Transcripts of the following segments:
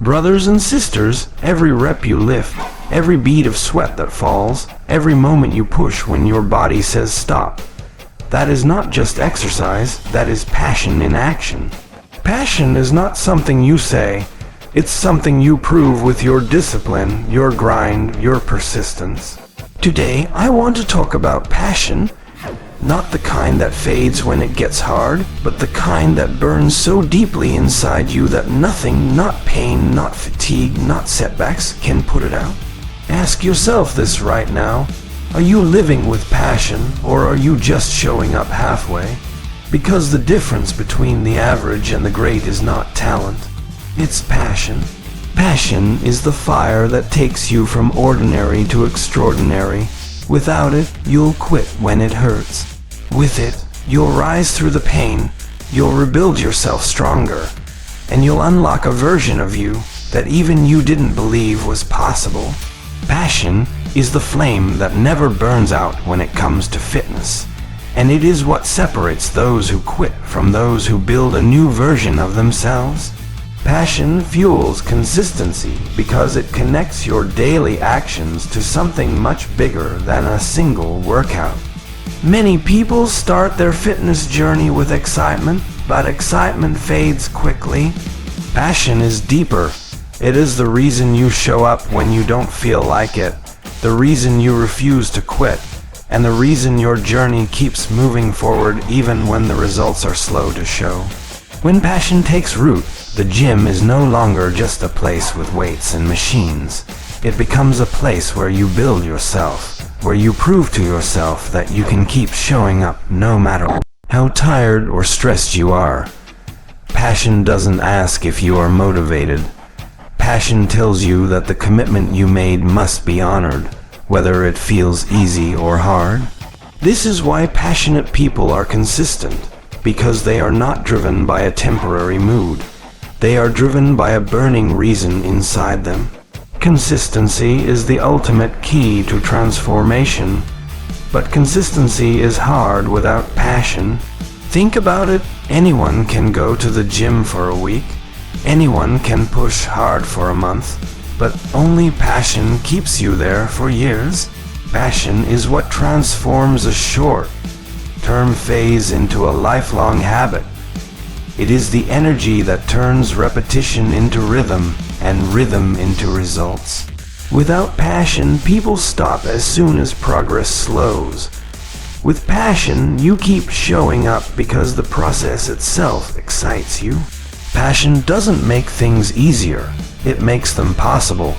Brothers and sisters, every rep you lift, every bead of sweat that falls, every moment you push when your body says stop, that is not just exercise, that is passion in action. Passion is not something you say, it's something you prove with your discipline, your grind, your persistence. Today, I want to talk about passion, not the kind that fades when it gets hard, but the kind that burns so deeply inside you that nothing, not pain, not fatigue, not setbacks, can put it out. Ask yourself this right now. Are you living with passion, or are you just showing up halfway? Because the difference between the average and the great is not talent, it's passion. Passion is the fire that takes you from ordinary to extraordinary. Without it, you'll quit when it hurts. With it, you'll rise through the pain, you'll rebuild yourself stronger, and you'll unlock a version of you that even you didn't believe was possible. Passion is the flame that never burns out when it comes to fitness, and it is what separates those who quit from those who build a new version of themselves. Passion fuels consistency because it connects your daily actions to something much bigger than a single workout. Many people start their fitness journey with excitement, but excitement fades quickly. Passion is deeper. It is the reason you show up when you don't feel like it, the reason you refuse to quit, and the reason your journey keeps moving forward even when the results are slow to show. When passion takes root, the gym is no longer just a place with weights and machines. It becomes a place where you build yourself, where you prove to yourself that you can keep showing up no matter how tired or stressed you are. Passion doesn't ask if you are motivated. Passion tells you that the commitment you made must be honored, whether it feels easy or hard. This is why passionate people are consistent, because they are not driven by a temporary mood. They are driven by a burning reason inside them. Consistency is the ultimate key to transformation, but consistency is hard without passion. Think about it. Anyone can go to the gym for a week. Anyone can push hard for a month, but only passion keeps you there for years. Passion is what transforms a short-term phase into a lifelong habit. It is the energy that turns repetition into rhythm and rhythm into results. Without passion, people stop as soon as progress slows. With passion, you keep showing up because the process itself excites you. Passion doesn't make things easier, it makes them possible.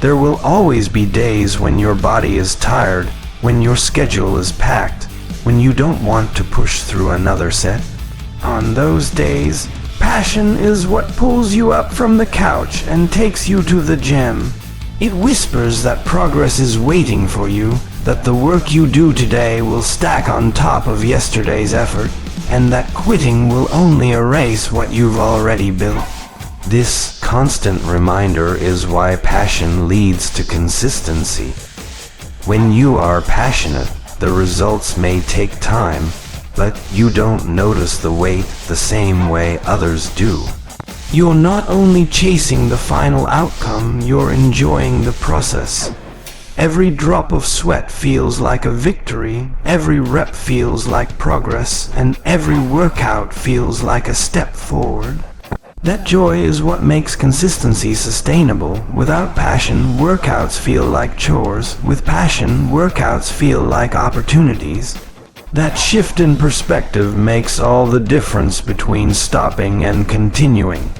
There will always be days when your body is tired, when your schedule is packed, when you don't want to push through another set. On those days, passion is what pulls you up from the couch and takes you to the gym. It whispers that progress is waiting for you, that the work you do today will stack on top of yesterday's effort, and that quitting will only erase what you've already built. This constant reminder is why passion leads to consistency. When you are passionate, the results may take time, but you don't notice the weight the same way others do. You're not only chasing the final outcome, you're enjoying the process. Every drop of sweat feels like a victory, every rep feels like progress, and every workout feels like a step forward. That joy is what makes consistency sustainable. Without passion, workouts feel like chores. With passion, workouts feel like opportunities. That shift in perspective makes all the difference between stopping and continuing.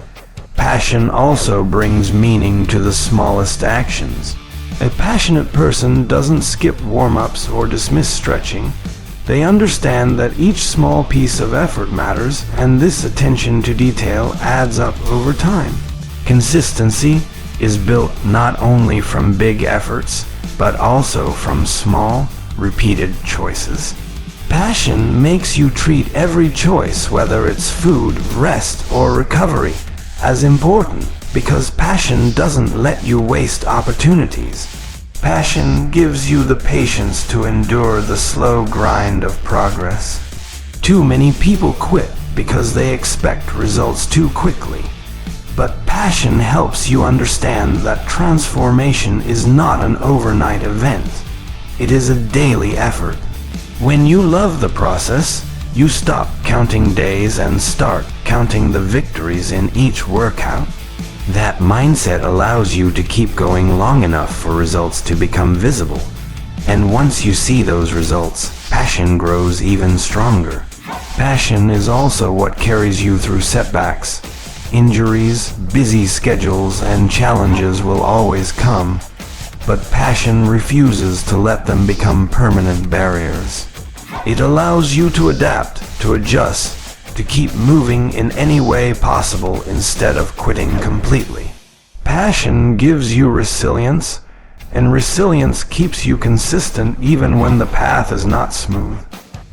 Passion also brings meaning to the smallest actions. A passionate person doesn't skip warm-ups or dismiss stretching. They understand that each small piece of effort matters, and this attention to detail adds up over time. Consistency is built not only from big efforts, but also from small, repeated choices. Passion makes you treat every choice, whether it's food, rest, or recovery, as important, because passion doesn't let you waste opportunities. Passion gives you the patience to endure the slow grind of progress. Too many people quit because they expect results too quickly. But passion helps you understand that transformation is not an overnight event. It is a daily effort. When you love the process, you stop counting days and start counting the victories in each workout. That mindset allows you to keep going long enough for results to become visible. And once you see those results, passion grows even stronger. Passion is also what carries you through setbacks. Injuries, busy schedules, and challenges will always come, but passion refuses to let them become permanent barriers. It allows you to adapt, to adjust, to keep moving in any way possible instead of quitting completely. Passion gives you resilience, and resilience keeps you consistent even when the path is not smooth.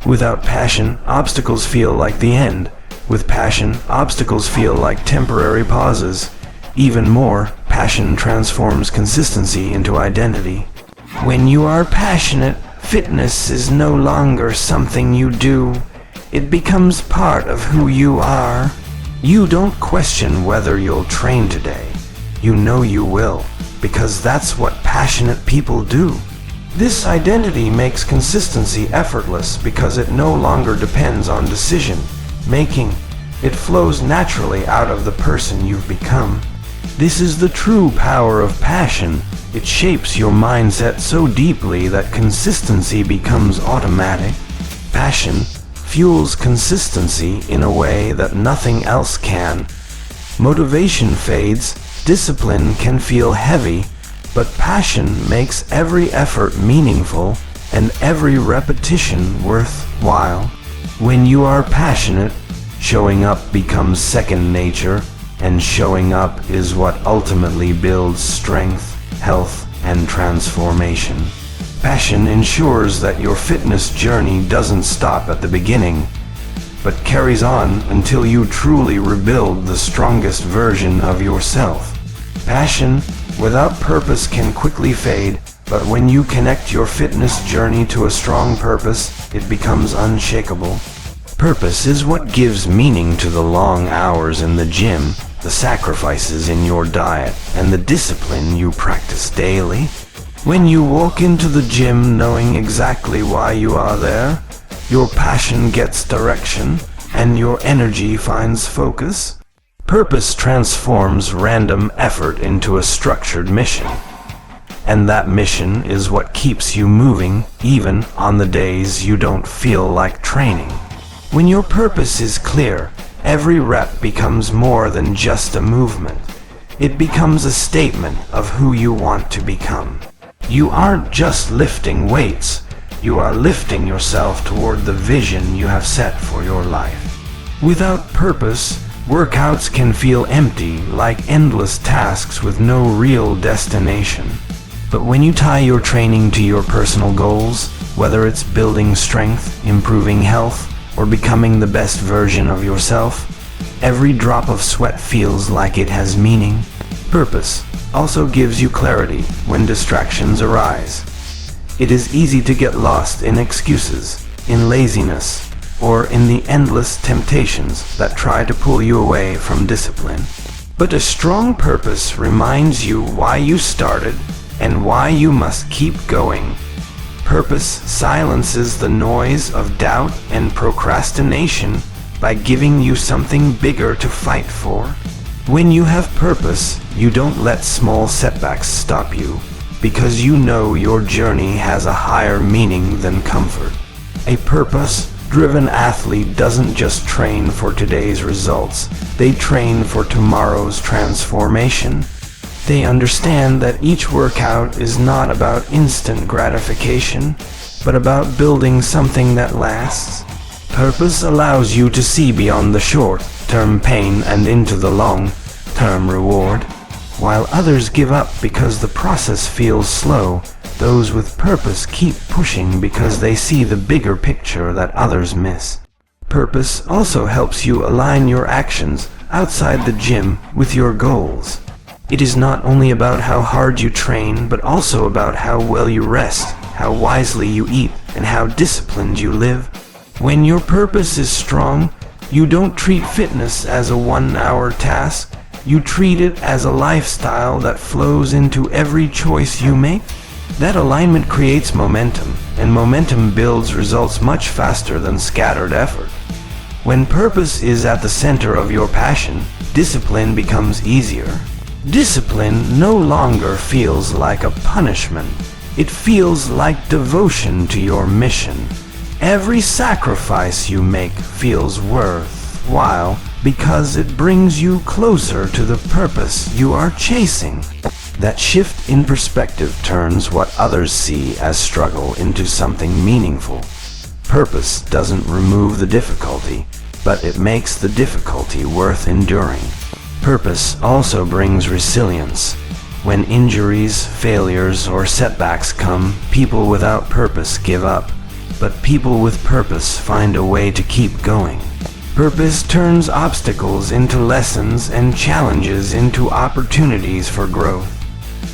Without passion, obstacles feel like the end. With passion, obstacles feel like temporary pauses. Even more, passion transforms consistency into identity. When you are passionate, fitness is no longer something you do. It becomes part of who you are. You don't question whether you'll train today. You know you will, because that's what passionate people do. This identity makes consistency effortless because it no longer depends on decision making. It flows naturally out of the person you've become. This is the true power of passion. It shapes your mindset so deeply that consistency becomes automatic. Passion fuels consistency in a way that nothing else can. Motivation fades, discipline can feel heavy, but passion makes every effort meaningful and every repetition worthwhile. When you are passionate, showing up becomes second nature, and showing up is what ultimately builds strength, health, and transformation. Passion ensures that your fitness journey doesn't stop at the beginning, but carries on until you truly rebuild the strongest version of yourself. Passion without purpose can quickly fade, but when you connect your fitness journey to a strong purpose, it becomes unshakable. Purpose is what gives meaning to the long hours in the gym, the sacrifices in your diet, and the discipline you practice daily. When you walk into the gym knowing exactly why you are there, your passion gets direction, and your energy finds focus. Purpose transforms random effort into a structured mission. And that mission is what keeps you moving, even on the days you don't feel like training. When your purpose is clear, every rep becomes more than just a movement. It becomes a statement of who you want to become. You aren't just lifting weights, you are lifting yourself toward the vision you have set for your life. Without purpose, workouts can feel empty, like endless tasks with no real destination. But when you tie your training to your personal goals, whether it's building strength, improving health, or becoming the best version of yourself, every drop of sweat feels like it has meaning. Purpose also gives you clarity when distractions arise. It is easy to get lost in excuses, in laziness, or in the endless temptations that try to pull you away from discipline. But a strong purpose reminds you why you started and why you must keep going. Purpose silences the noise of doubt and procrastination by giving you something bigger to fight for. When you have purpose, you don't let small setbacks stop you, because you know your journey has a higher meaning than comfort. A purpose-driven athlete doesn't just train for today's results, they train for tomorrow's transformation. They understand that each workout is not about instant gratification, but about building something that lasts. Purpose allows you to see beyond the short-term pain and into the long-term reward. While others give up because the process feels slow, those with purpose keep pushing because they see the bigger picture that others miss. Purpose also helps you align your actions outside the gym with your goals. It is not only about how hard you train, but also about how well you rest, how wisely you eat, and how disciplined you live. When your purpose is strong, you don't treat fitness as a one-hour task, You treat it as a lifestyle that flows into every choice you make. That alignment creates momentum, and momentum builds results much faster than scattered effort. When purpose is at the center of your passion, discipline becomes easier. Discipline no longer feels like a punishment. It feels like devotion to your mission. Every sacrifice you make feels worthwhile because it brings you closer to the purpose you are chasing. That shift in perspective turns what others see as struggle into something meaningful. Purpose doesn't remove the difficulty, but it makes the difficulty worth enduring. Purpose also brings resilience. When injuries, failures, or setbacks come, people without purpose give up, but people with purpose find a way to keep going. Purpose turns obstacles into lessons and challenges into opportunities for growth.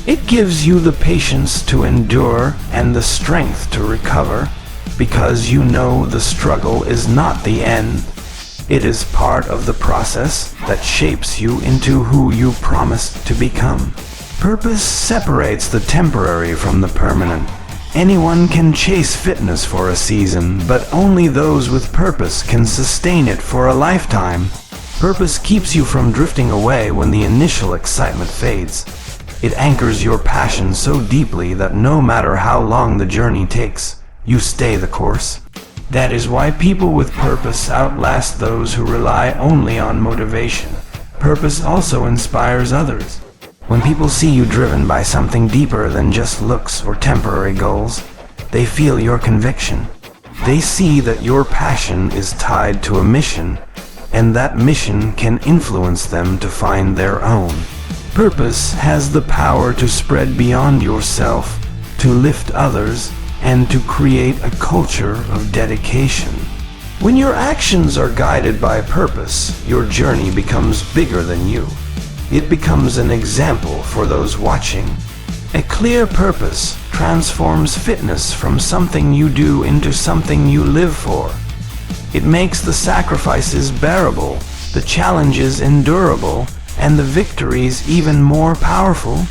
It gives you the patience to endure and the strength to recover, because you know the struggle is not the end. It is part of the process that shapes you into who you promised to become. Purpose separates the temporary from the permanent. Anyone can chase fitness for a season, but only those with purpose can sustain it for a lifetime. Purpose keeps you from drifting away when the initial excitement fades. It anchors your passion so deeply that no matter how long the journey takes, you stay the course. That is why people with purpose outlast those who rely only on motivation. Purpose also inspires others. When people see you driven by something deeper than just looks or temporary goals, they feel your conviction. They see that your passion is tied to a mission, and that mission can influence them to find their own. Purpose has the power to spread beyond yourself, to lift others, and to create a culture of dedication. When your actions are guided by purpose, your journey becomes bigger than you. It becomes an example for those watching. A clear purpose transforms fitness from something you do into something you live for. It makes the sacrifices bearable, the challenges endurable, and the victories even more powerful.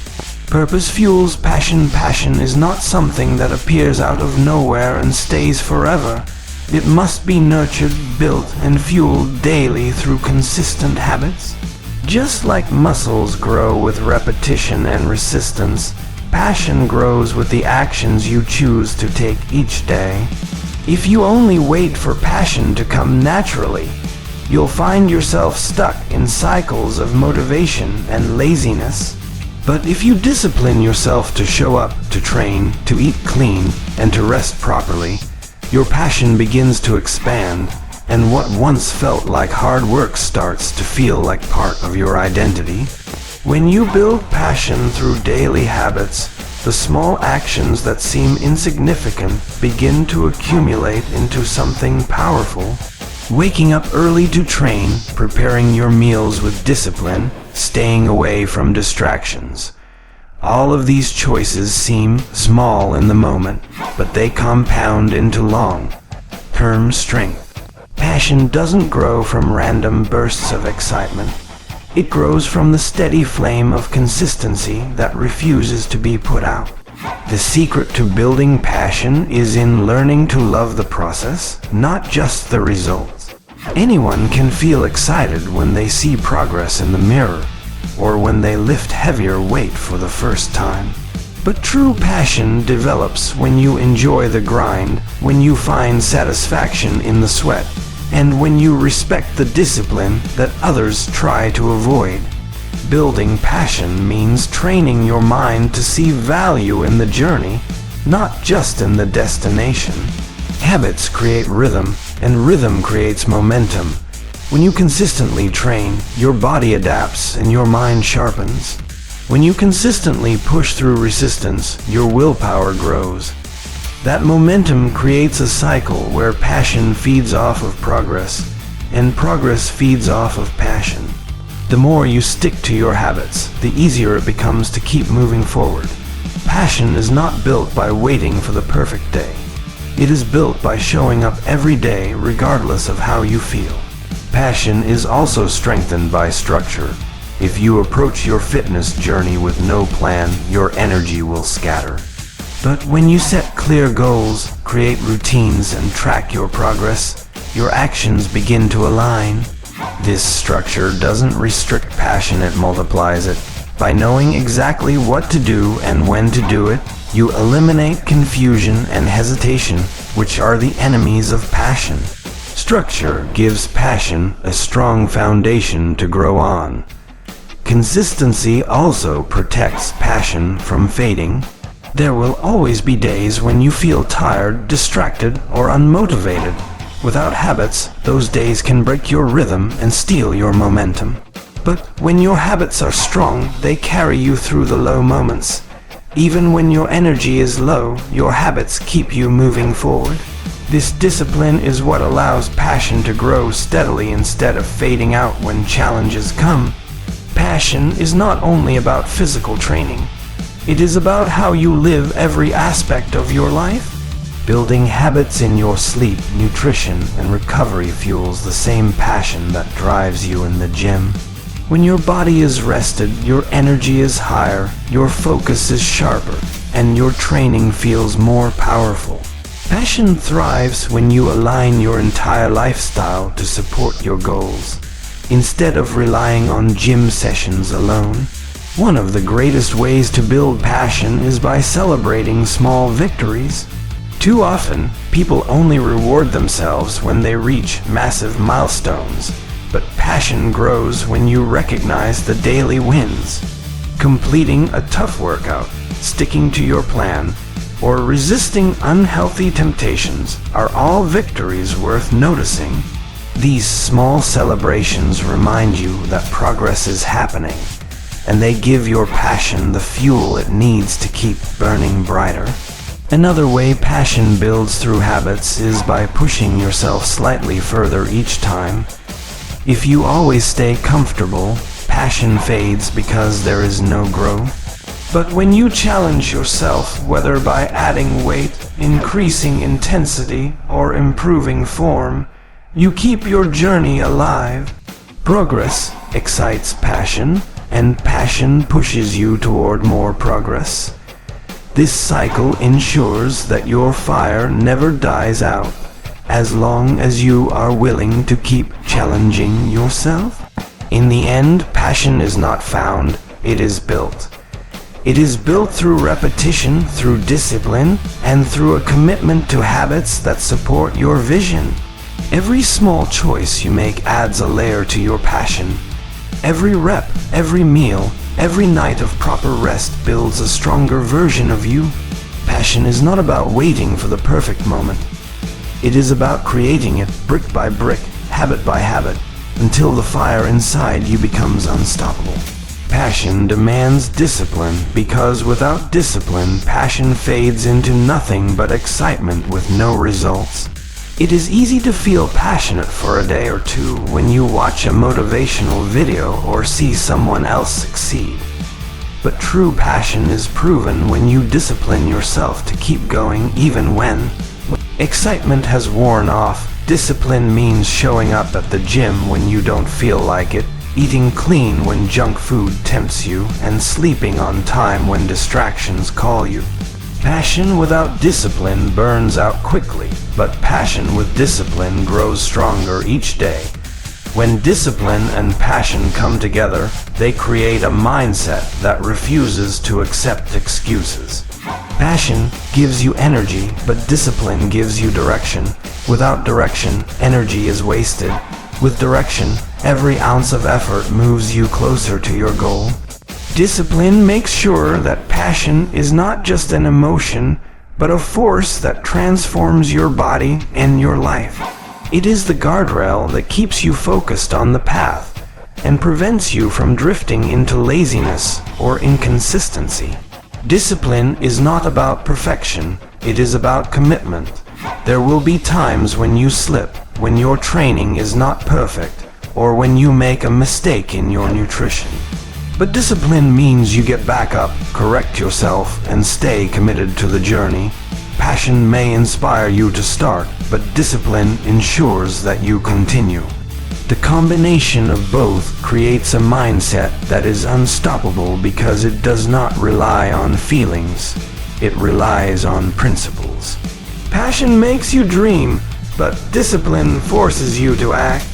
Purpose fuels passion. Passion is not something that appears out of nowhere and stays forever. It must be nurtured, built, and fueled daily through consistent habits. Just like muscles grow with repetition and resistance, passion grows with the actions you choose to take each day. If you only wait for passion to come naturally, you'll find yourself stuck in cycles of motivation and laziness. But if you discipline yourself to show up, to train, to eat clean, and to rest properly, your passion begins to expand, and what once felt like hard work starts to feel like part of your identity. When you build passion through daily habits, the small actions that seem insignificant begin to accumulate into something powerful. Waking up early to train, preparing your meals with discipline, staying away from distractions. All of these choices seem small in the moment, but they compound into long-term strength. Passion doesn't grow from random bursts of excitement. It grows from the steady flame of consistency that refuses to be put out. The secret to building passion is in learning to love the process, not just the results. Anyone can feel excited when they see progress in the mirror, or when they lift heavier weight for the first time. But true passion develops when you enjoy the grind, when you find satisfaction in the sweat, and when you respect the discipline that others try to avoid. Building passion means training your mind to see value in the journey, not just in the destination. Habits create rhythm, and rhythm creates momentum. When you consistently train, your body adapts and your mind sharpens. When you consistently push through resistance, your willpower grows. That momentum creates a cycle where passion feeds off of progress, and progress feeds off of passion. The more you stick to your habits, the easier it becomes to keep moving forward. Passion is not built by waiting for the perfect day. It is built by showing up every day regardless of how you feel. Passion is also strengthened by structure. If you approach your fitness journey with no plan, your energy will scatter. But when you set clear goals, create routines, and track your progress, your actions begin to align. This structure doesn't restrict passion, it multiplies it. By knowing exactly what to do and when to do it, you eliminate confusion and hesitation, which are the enemies of passion. Structure gives passion a strong foundation to grow on. Consistency also protects passion from fading. There will always be days when you feel tired, distracted, or unmotivated. Without habits, those days can break your rhythm and steal your momentum. But when your habits are strong, they carry you through the low moments. Even when your energy is low, your habits keep you moving forward. This discipline is what allows passion to grow steadily instead of fading out when challenges come. Passion is not only about physical training. It is about how you live every aspect of your life. Building habits in your sleep, nutrition, and recovery fuels the same passion that drives you in the gym. When your body is rested, your energy is higher, your focus is sharper, and your training feels more powerful. Passion thrives when you align your entire lifestyle to support your goals, instead of relying on gym sessions alone. One of the greatest ways to build passion is by celebrating small victories. Too often, people only reward themselves when they reach massive milestones, but passion grows when you recognize the daily wins. Completing a tough workout, sticking to your plan, or resisting unhealthy temptations are all victories worth noticing. These small celebrations remind you that progress is happening, and they give your passion the fuel it needs to keep burning brighter. Another way passion builds through habits is by pushing yourself slightly further each time. If you always stay comfortable, passion fades because there is no growth. But when you challenge yourself, whether by adding weight, increasing intensity, or improving form, you keep your journey alive. Progress excites passion, and passion pushes you toward more progress. This cycle ensures that your fire never dies out, as long as you are willing to keep challenging yourself. In the end, passion is not found, it is built. It is built through repetition, through discipline, and through a commitment to habits that support your vision. Every small choice you make adds a layer to your passion. Every rep, every meal, every night of proper rest builds a stronger version of you. Passion is not about waiting for the perfect moment. It is about creating it brick by brick, habit by habit, until the fire inside you becomes unstoppable. Passion demands discipline because without discipline, passion fades into nothing but excitement with no results. It is easy to feel passionate for a day or two when you watch a motivational video or see someone else succeed. But true passion is proven when you discipline yourself to keep going even when excitement has worn off. Discipline means showing up at the gym when you don't feel like it, eating clean when junk food tempts you, and sleeping on time when distractions call you. Passion without discipline burns out quickly, but passion with discipline grows stronger each day. When discipline and passion come together, they create a mindset that refuses to accept excuses. Passion gives you energy, but discipline gives you direction. Without direction, energy is wasted. With direction, every ounce of effort moves you closer to your goal. Discipline makes sure that passion is not just an emotion, but a force that transforms your body and your life. It is the guardrail that keeps you focused on the path and prevents you from drifting into laziness or inconsistency. Discipline is not about perfection, it is about commitment. There will be times when you slip, when your training is not perfect, or when you make a mistake in your nutrition. But discipline means you get back up, correct yourself, and stay committed to the journey. Passion may inspire you to start, but discipline ensures that you continue. The combination of both creates a mindset that is unstoppable because it does not rely on feelings. It relies on principles. Passion makes you dream, but discipline forces you to act.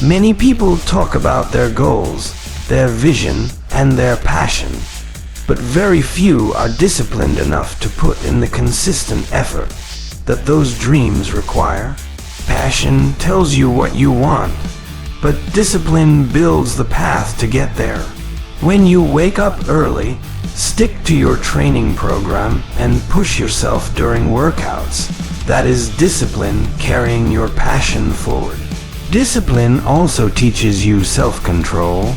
Many people talk about their goals, their vision, and their passion, but very few are disciplined enough to put in the consistent effort that those dreams require. Passion tells you what you want, but discipline builds the path to get there. When you wake up early, stick to your training program, and push yourself during workouts, that is discipline carrying your passion forward. Discipline also teaches you self-control.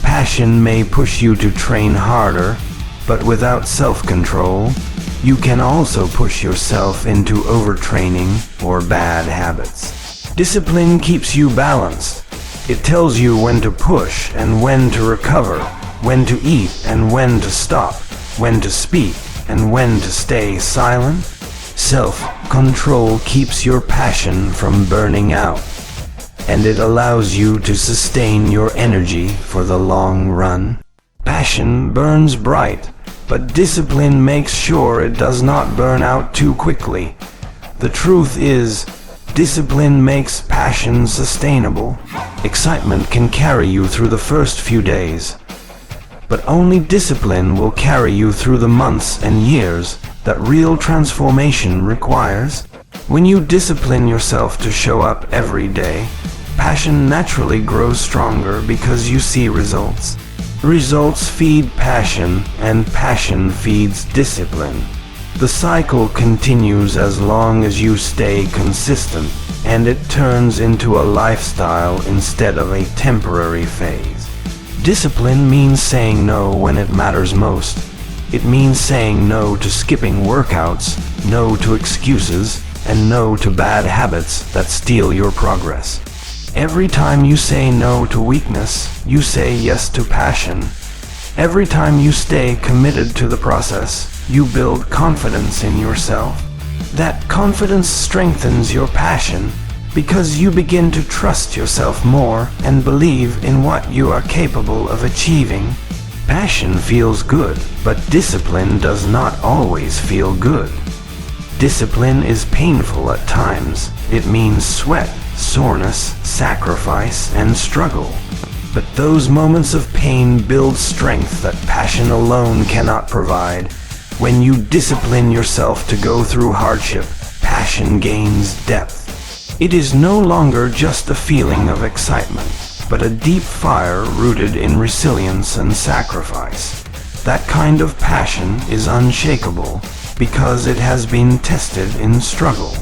Passion may push you to train harder, but without self-control, you can also push yourself into overtraining or bad habits. Discipline keeps you balanced. It tells you when to push and when to recover, when to eat and when to stop, when to speak and when to stay silent. Self-control keeps your passion from burning out, and it allows you to sustain your energy for the long run. Passion burns bright, but discipline makes sure it does not burn out too quickly. The truth is, discipline makes passion sustainable. Excitement can carry you through the first few days, but only discipline will carry you through the months and years that real transformation requires. When you discipline yourself to show up every day, passion naturally grows stronger because you see results. Results feed passion, and passion feeds discipline. The cycle continues as long as you stay consistent, and it turns into a lifestyle instead of a temporary phase. Discipline means saying no when it matters most. It means saying no to skipping workouts, no to excuses, and no to bad habits that steal your progress. Every time you say no to weakness, you say yes to passion. Every time you stay committed to the process, you build confidence in yourself. That confidence strengthens your passion because you begin to trust yourself more and believe in what you are capable of achieving. Passion feels good, but discipline does not always feel good. Discipline is painful at times. It means sweat, soreness, sacrifice, and struggle. But those moments of pain build strength that passion alone cannot provide. When you discipline yourself to go through hardship, passion gains depth. It is no longer just a feeling of excitement, but a deep fire rooted in resilience and sacrifice. That kind of passion is unshakable because it has been tested in struggle.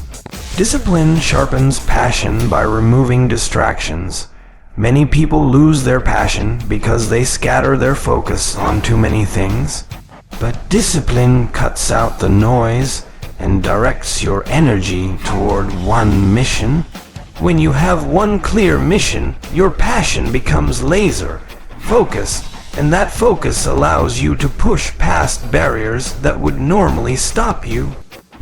Discipline sharpens passion by removing distractions. Many people lose their passion because they scatter their focus on too many things. But discipline cuts out the noise and directs your energy toward one mission. When you have one clear mission, your passion becomes laser focused, and that focus allows you to push past barriers that would normally stop you.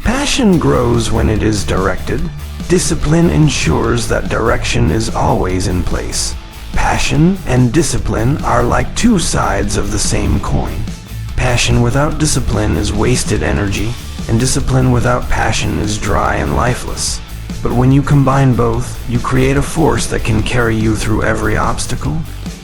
Passion grows when it is directed. Discipline ensures that direction is always in place. Passion and discipline are like two sides of the same coin. Passion without discipline is wasted energy, and discipline without passion is dry and lifeless. But when you combine both, you create a force that can carry you through every obstacle.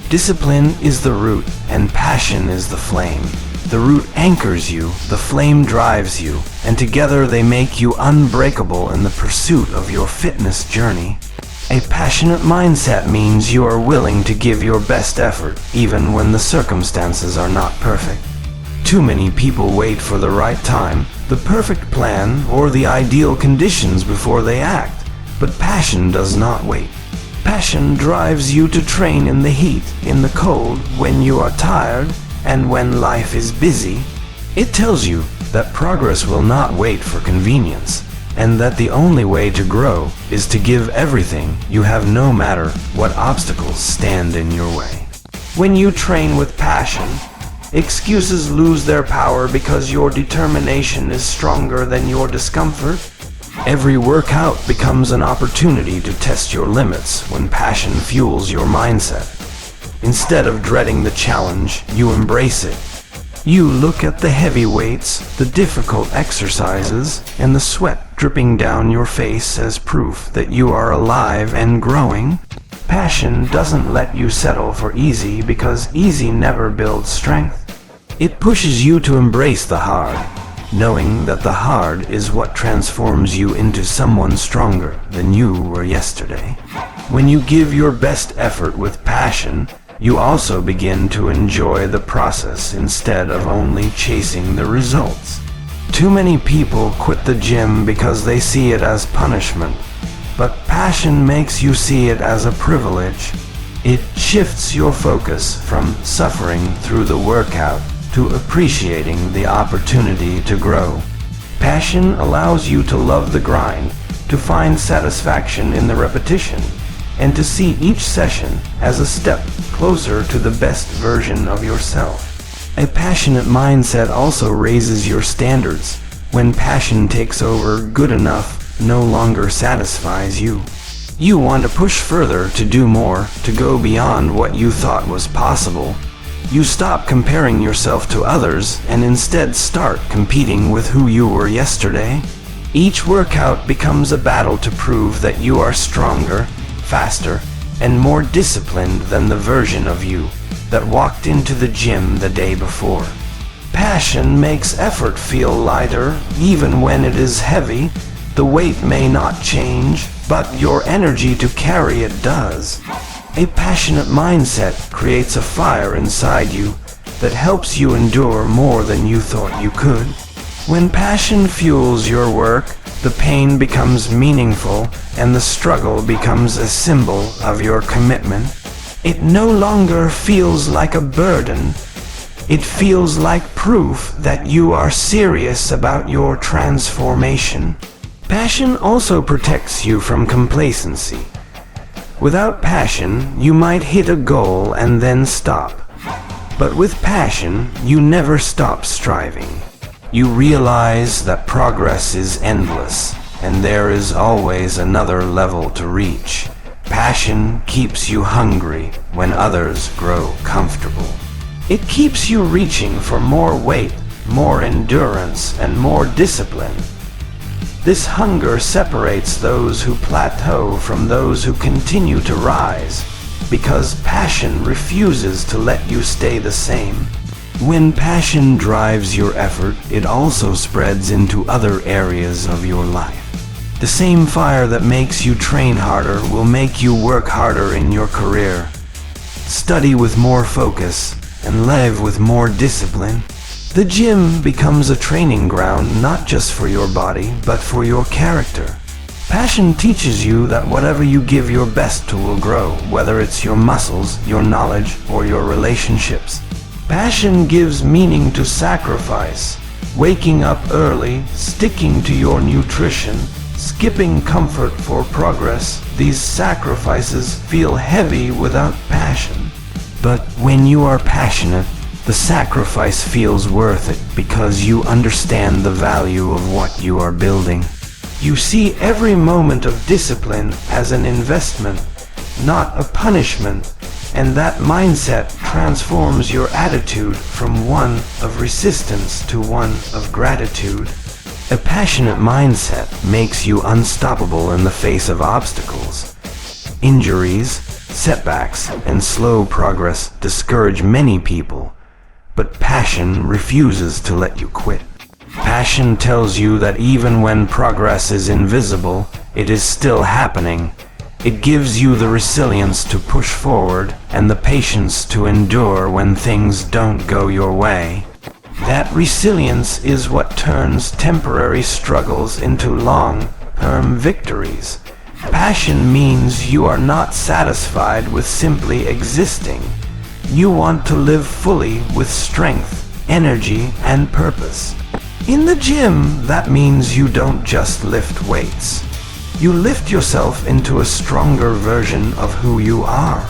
Discipline is the root, and passion is the flame. The root anchors you, the flame drives you, and together they make you unbreakable in the pursuit of your fitness journey. A passionate mindset means you are willing to give your best effort, even when the circumstances are not perfect. Too many people wait for the right time, the perfect plan, or the ideal conditions before they act, but passion does not wait. Passion drives you to train in the heat, in the cold, when you are tired, and when life is busy. It tells you that progress will not wait for convenience, and that the only way to grow is to give everything you have no matter what obstacles stand in your way. When you train with passion, excuses lose their power because your determination is stronger than your discomfort. Every workout becomes an opportunity to test your limits when passion fuels your mindset. Instead of dreading the challenge, you embrace it. You look at the heavy weights, the difficult exercises, and the sweat dripping down your face as proof that you are alive and growing. Passion doesn't let you settle for easy because easy never builds strength. It pushes you to embrace the hard, knowing that the hard is what transforms you into someone stronger than you were yesterday. When you give your best effort with passion, you also begin to enjoy the process instead of only chasing the results. Too many people quit the gym because they see it as punishment, but passion makes you see it as a privilege. It shifts your focus from suffering through the workout to appreciating the opportunity to grow. Passion allows you to love the grind, to find satisfaction in the repetition, and to see each session as a step closer to the best version of yourself. A passionate mindset also raises your standards. When passion takes over, good enough no longer satisfies you. You want to push further, to do more, to go beyond what you thought was possible. You stop comparing yourself to others and instead start competing with who you were yesterday. Each workout becomes a battle to prove that you are stronger, faster, and more disciplined than the version of you that walked into the gym the day before. Passion makes effort feel lighter, even when it is heavy. The weight may not change, but your energy to carry it does. A passionate mindset creates a fire inside you that helps you endure more than you thought you could. When passion fuels your work, the pain becomes meaningful and the struggle becomes a symbol of your commitment. It no longer feels like a burden. It feels like proof that you are serious about your transformation. Passion also protects you from complacency. Without passion, you might hit a goal and then stop. But with passion, you never stop striving. You realize that progress is endless, and there is always another level to reach. Passion keeps you hungry when others grow comfortable. It keeps you reaching for more weight, more endurance, and more discipline. This hunger separates those who plateau from those who continue to rise, because passion refuses to let you stay the same. When passion drives your effort, it also spreads into other areas of your life. The same fire that makes you train harder will make you work harder in your career, study with more focus, and live with more discipline. The gym becomes a training ground not just for your body, but for your character. Passion teaches you that whatever you give your best to will grow, whether it's your muscles, your knowledge, or your relationships. Passion gives meaning to sacrifice, waking up early, sticking to your nutrition, skipping comfort for progress. These sacrifices feel heavy without passion. But when you are passionate, the sacrifice feels worth it because you understand the value of what you are building. You see every moment of discipline as an investment, not a punishment, and that mindset transforms your attitude from one of resistance to one of gratitude. A passionate mindset makes you unstoppable in the face of obstacles. Injuries, setbacks, and slow progress discourage many people. But passion refuses to let you quit. Passion tells you that even when progress is invisible, it is still happening. It gives you the resilience to push forward and the patience to endure when things don't go your way. That resilience is what turns temporary struggles into long-term victories. Passion means you are not satisfied with simply existing. You want to live fully with strength, energy, and purpose. In the gym, that means you don't just lift weights. You lift yourself into a stronger version of who you are.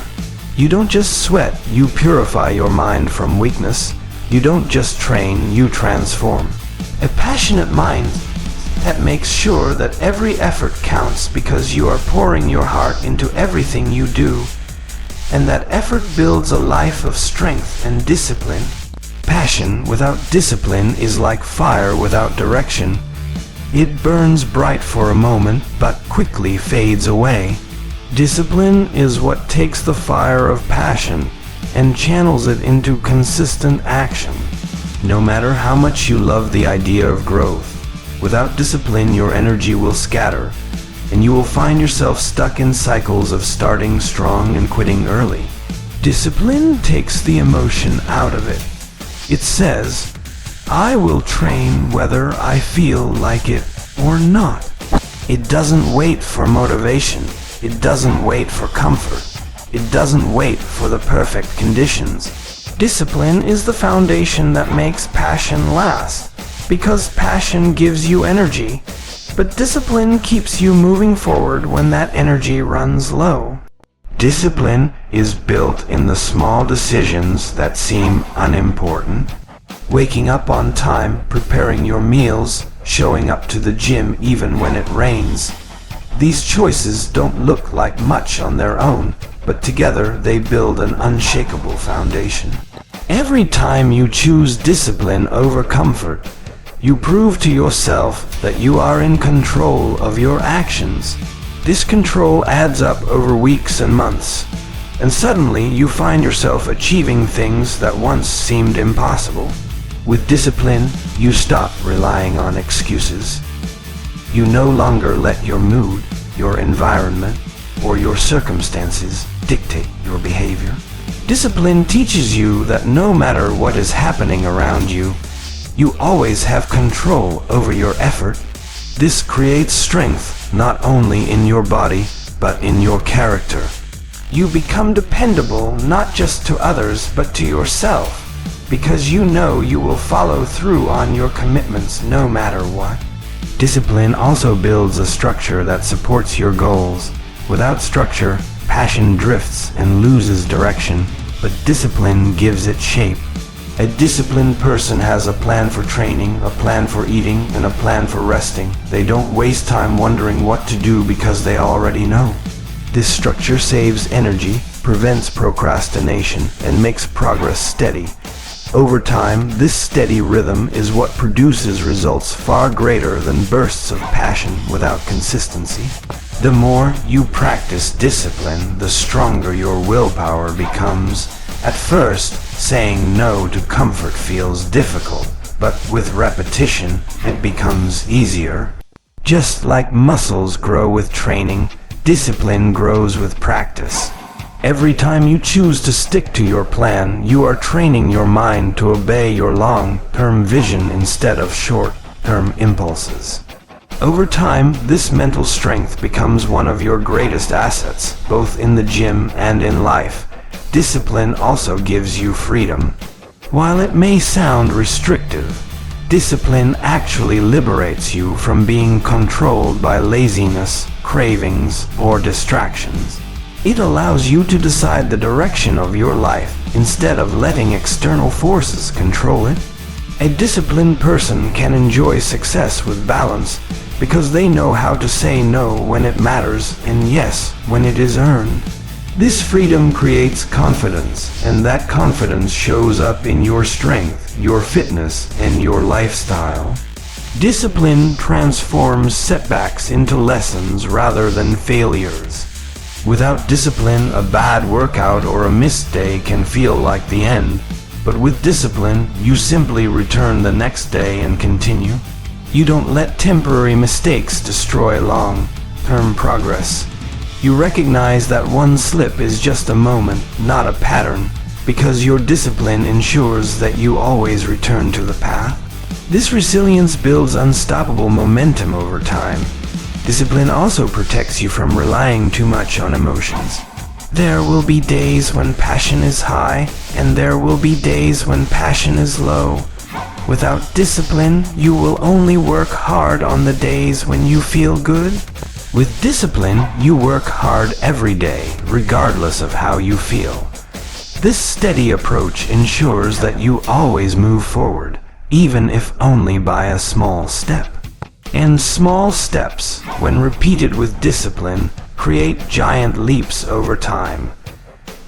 You don't just sweat, you purify your mind from weakness. You don't just train, you transform. A passionate mind that makes sure that every effort counts because you are pouring your heart into everything you do, and that effort builds a life of strength and discipline. Passion without discipline is like fire without direction. It burns bright for a moment, but quickly fades away. Discipline is what takes the fire of passion and channels it into consistent action. No matter how much you love the idea of growth, without discipline your energy will scatter, and you will find yourself stuck in cycles of starting strong and quitting early. Discipline takes the emotion out of it. It says, I will train whether I feel like it or not. It doesn't wait for motivation. It doesn't wait for comfort. It doesn't wait for the perfect conditions. Discipline is the foundation that makes passion last, because passion gives you energy, but discipline keeps you moving forward when that energy runs low. Discipline is built in the small decisions that seem unimportant. Waking up on time, preparing your meals, showing up to the gym even when it rains. These choices don't look like much on their own, but together they build an unshakable foundation. Every time you choose discipline over comfort, you prove to yourself that you are in control of your actions. This control adds up over weeks and months, and suddenly you find yourself achieving things that once seemed impossible. With discipline, you stop relying on excuses. You no longer let your mood, your environment, or your circumstances dictate your behavior. Discipline teaches you that no matter what is happening around you, you always have control over your effort. This creates strength not only in your body, but in your character. You become dependable not just to others, but to yourself, because you know you will follow through on your commitments no matter what. Discipline also builds a structure that supports your goals. Without structure, passion drifts and loses direction, but discipline gives it shape. A disciplined person has a plan for training, a plan for eating, and a plan for resting. They don't waste time wondering what to do because they already know. This structure saves energy, prevents procrastination, and makes progress steady. Over time, this steady rhythm is what produces results far greater than bursts of passion without consistency. The more you practice discipline, the stronger your willpower becomes. At first, saying no to comfort feels difficult, but with repetition, it becomes easier. Just like muscles grow with training, discipline grows with practice. Every time you choose to stick to your plan, you are training your mind to obey your long-term vision instead of short-term impulses. Over time, this mental strength becomes one of your greatest assets, both in the gym and in life. Discipline also gives you freedom. While it may sound restrictive, discipline actually liberates you from being controlled by laziness, cravings, or distractions. It allows you to decide the direction of your life instead of letting external forces control it. A disciplined person can enjoy success with balance because they know how to say no when it matters and yes when it is earned. This freedom creates confidence, and that confidence shows up in your strength, your fitness, and your lifestyle. Discipline transforms setbacks into lessons rather than failures. Without discipline, a bad workout or a missed day can feel like the end. But with discipline, you simply return the next day and continue. You don't let temporary mistakes destroy long-term progress. You recognize that one slip is just a moment, not a pattern, because your discipline ensures that you always return to the path. This resilience builds unstoppable momentum over time. Discipline also protects you from relying too much on emotions. There will be days when passion is high, and there will be days when passion is low. Without discipline, you will only work hard on the days when you feel good. With discipline, you work hard every day, regardless of how you feel. This steady approach ensures that you always move forward, even if only by a small step. And small steps, when repeated with discipline, create giant leaps over time.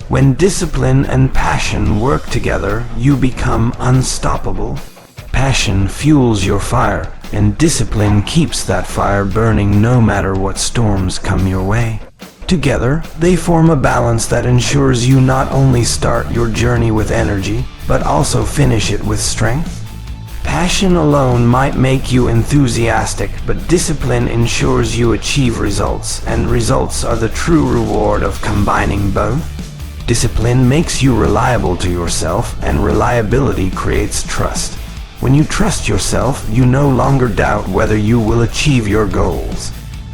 When discipline and passion work together, you become unstoppable. Passion fuels your fire, and discipline keeps that fire burning no matter what storms come your way. Together, they form a balance that ensures you not only start your journey with energy, but also finish it with strength. Passion alone might make you enthusiastic, but discipline ensures you achieve results, and results are the true reward of combining both. Discipline makes you reliable to yourself, and reliability creates trust. When you trust yourself, you no longer doubt whether you will achieve your goals.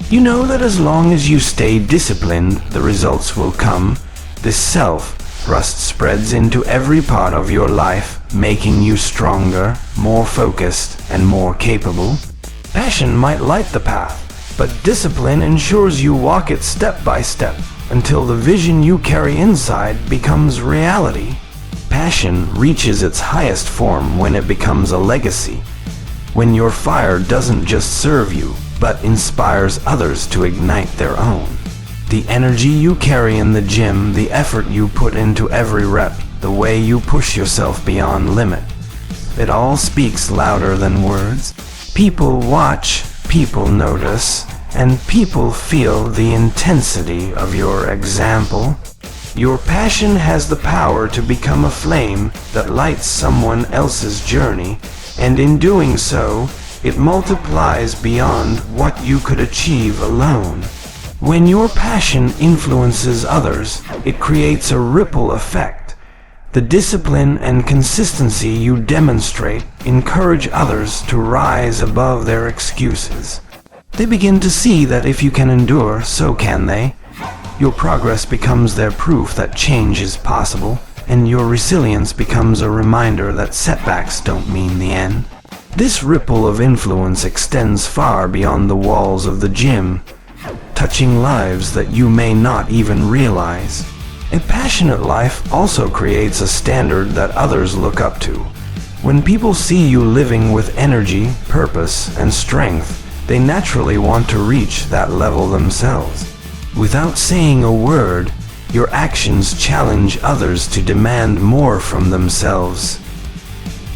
You know that as long as you stay disciplined, the results will come. This self-trust spreads into every part of your life, making you stronger, more focused, and more capable. Passion might light the path, but discipline ensures you walk it step by step until the vision you carry inside becomes reality. Passion reaches its highest form when it becomes a legacy. When your fire doesn't just serve you, but inspires others to ignite their own. The energy you carry in the gym, the effort you put into every rep, the way you push yourself beyond limit. It all speaks louder than words. People watch, people notice, and people feel the intensity of your example. Your passion has the power to become a flame that lights someone else's journey, and in doing so, it multiplies beyond what you could achieve alone. When your passion influences others, it creates a ripple effect. The discipline and consistency you demonstrate encourage others to rise above their excuses. They begin to see that if you can endure, so can they. Your progress becomes their proof that change is possible, and your resilience becomes a reminder that setbacks don't mean the end. This ripple of influence extends far beyond the walls of the gym, touching lives that you may not even realize. A passionate life also creates a standard that others look up to. When people see you living with energy, purpose, and strength, they naturally want to reach that level themselves. Without saying a word, your actions challenge others to demand more from themselves.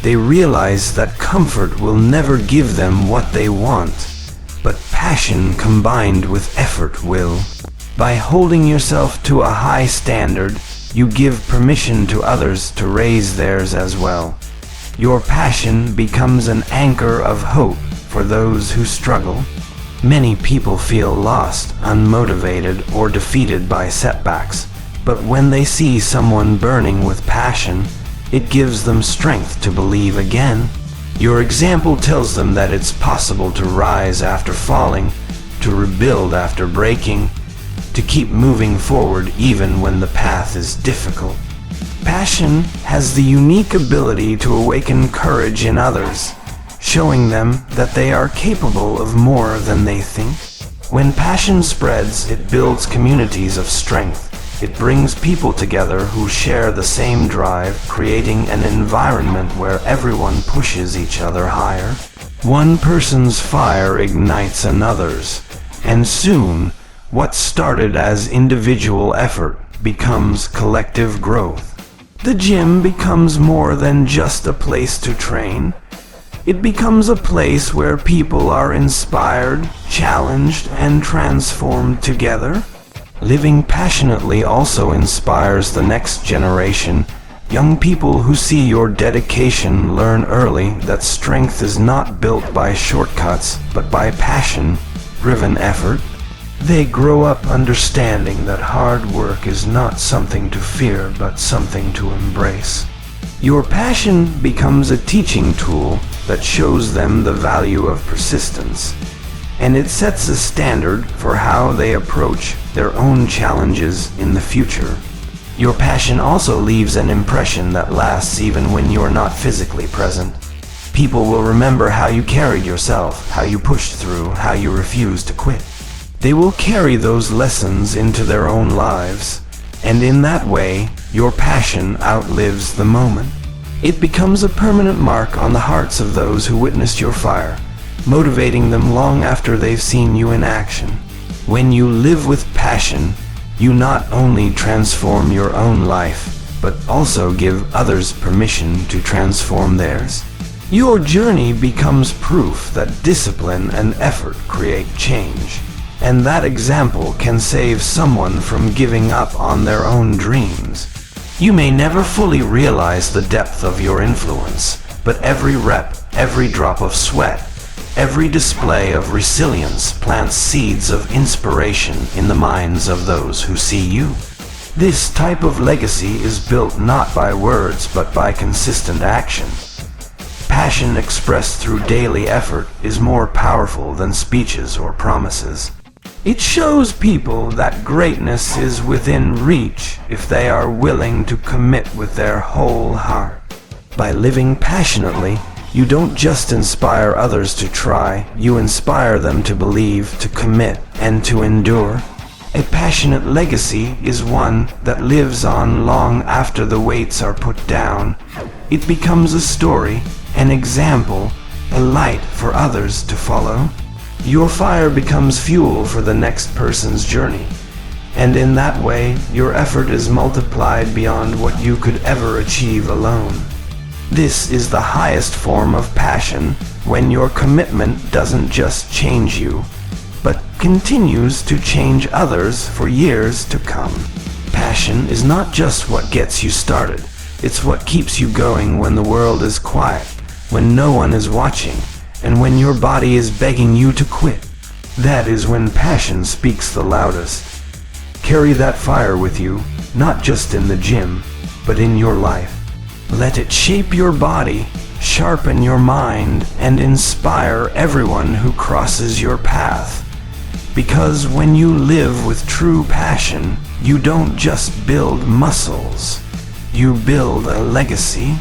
They realize that comfort will never give them what they want, but passion combined with effort will. By holding yourself to a high standard, you give permission to others to raise theirs as well. Your passion becomes an anchor of hope for those who struggle. Many people feel lost, unmotivated, or defeated by setbacks, but when they see someone burning with passion, it gives them strength to believe again. Your example tells them that it's possible to rise after falling, to rebuild after breaking, to keep moving forward even when the path is difficult. Passion has the unique ability to awaken courage in others, showing them that they are capable of more than they think. When passion spreads, it builds communities of strength. It brings people together who share the same drive, creating an environment where everyone pushes each other higher. One person's fire ignites another's, and soon, what started as individual effort becomes collective growth. The gym becomes more than just a place to train. It becomes a place where people are inspired, challenged, and transformed together. Living passionately also inspires the next generation. Young people who see your dedication learn early that strength is not built by shortcuts, but by passion-driven effort. They grow up understanding that hard work is not something to fear, but something to embrace. Your passion becomes a teaching tool that shows them the value of persistence, and it sets a standard for how they approach their own challenges in the future. Your passion also leaves an impression that lasts even when you're not physically present. People will remember how you carried yourself, how you pushed through, how you refused to quit. They will carry those lessons into their own lives, and in that way, your passion outlives the moment. It becomes a permanent mark on the hearts of those who witnessed your fire, motivating them long after they've seen you in action. When you live with passion, you not only transform your own life, but also give others permission to transform theirs. Your journey becomes proof that discipline and effort create change, and that example can save someone from giving up on their own dreams. You may never fully realize the depth of your influence, but every rep, every drop of sweat, every display of resilience plants seeds of inspiration in the minds of those who see you. This type of legacy is built not by words but by consistent action. Passion expressed through daily effort is more powerful than speeches or promises. It shows people that greatness is within reach if they are willing to commit with their whole heart. By living passionately, you don't just inspire others to try, you inspire them to believe, to commit, and to endure. A passionate legacy is one that lives on long after the weights are put down. It becomes a story, an example, a light for others to follow. Your fire becomes fuel for the next person's journey, and in that way, your effort is multiplied beyond what you could ever achieve alone. This is the highest form of passion, when your commitment doesn't just change you, but continues to change others for years to come. Passion is not just what gets you started, it's what keeps you going when the world is quiet, when no one is watching, and when your body is begging you to quit. That is when passion speaks the loudest. Carry that fire with you, not just in the gym, but in your life. Let it shape your body, sharpen your mind, and inspire everyone who crosses your path. Because when you live with true passion, you don't just build muscles, you build a legacy.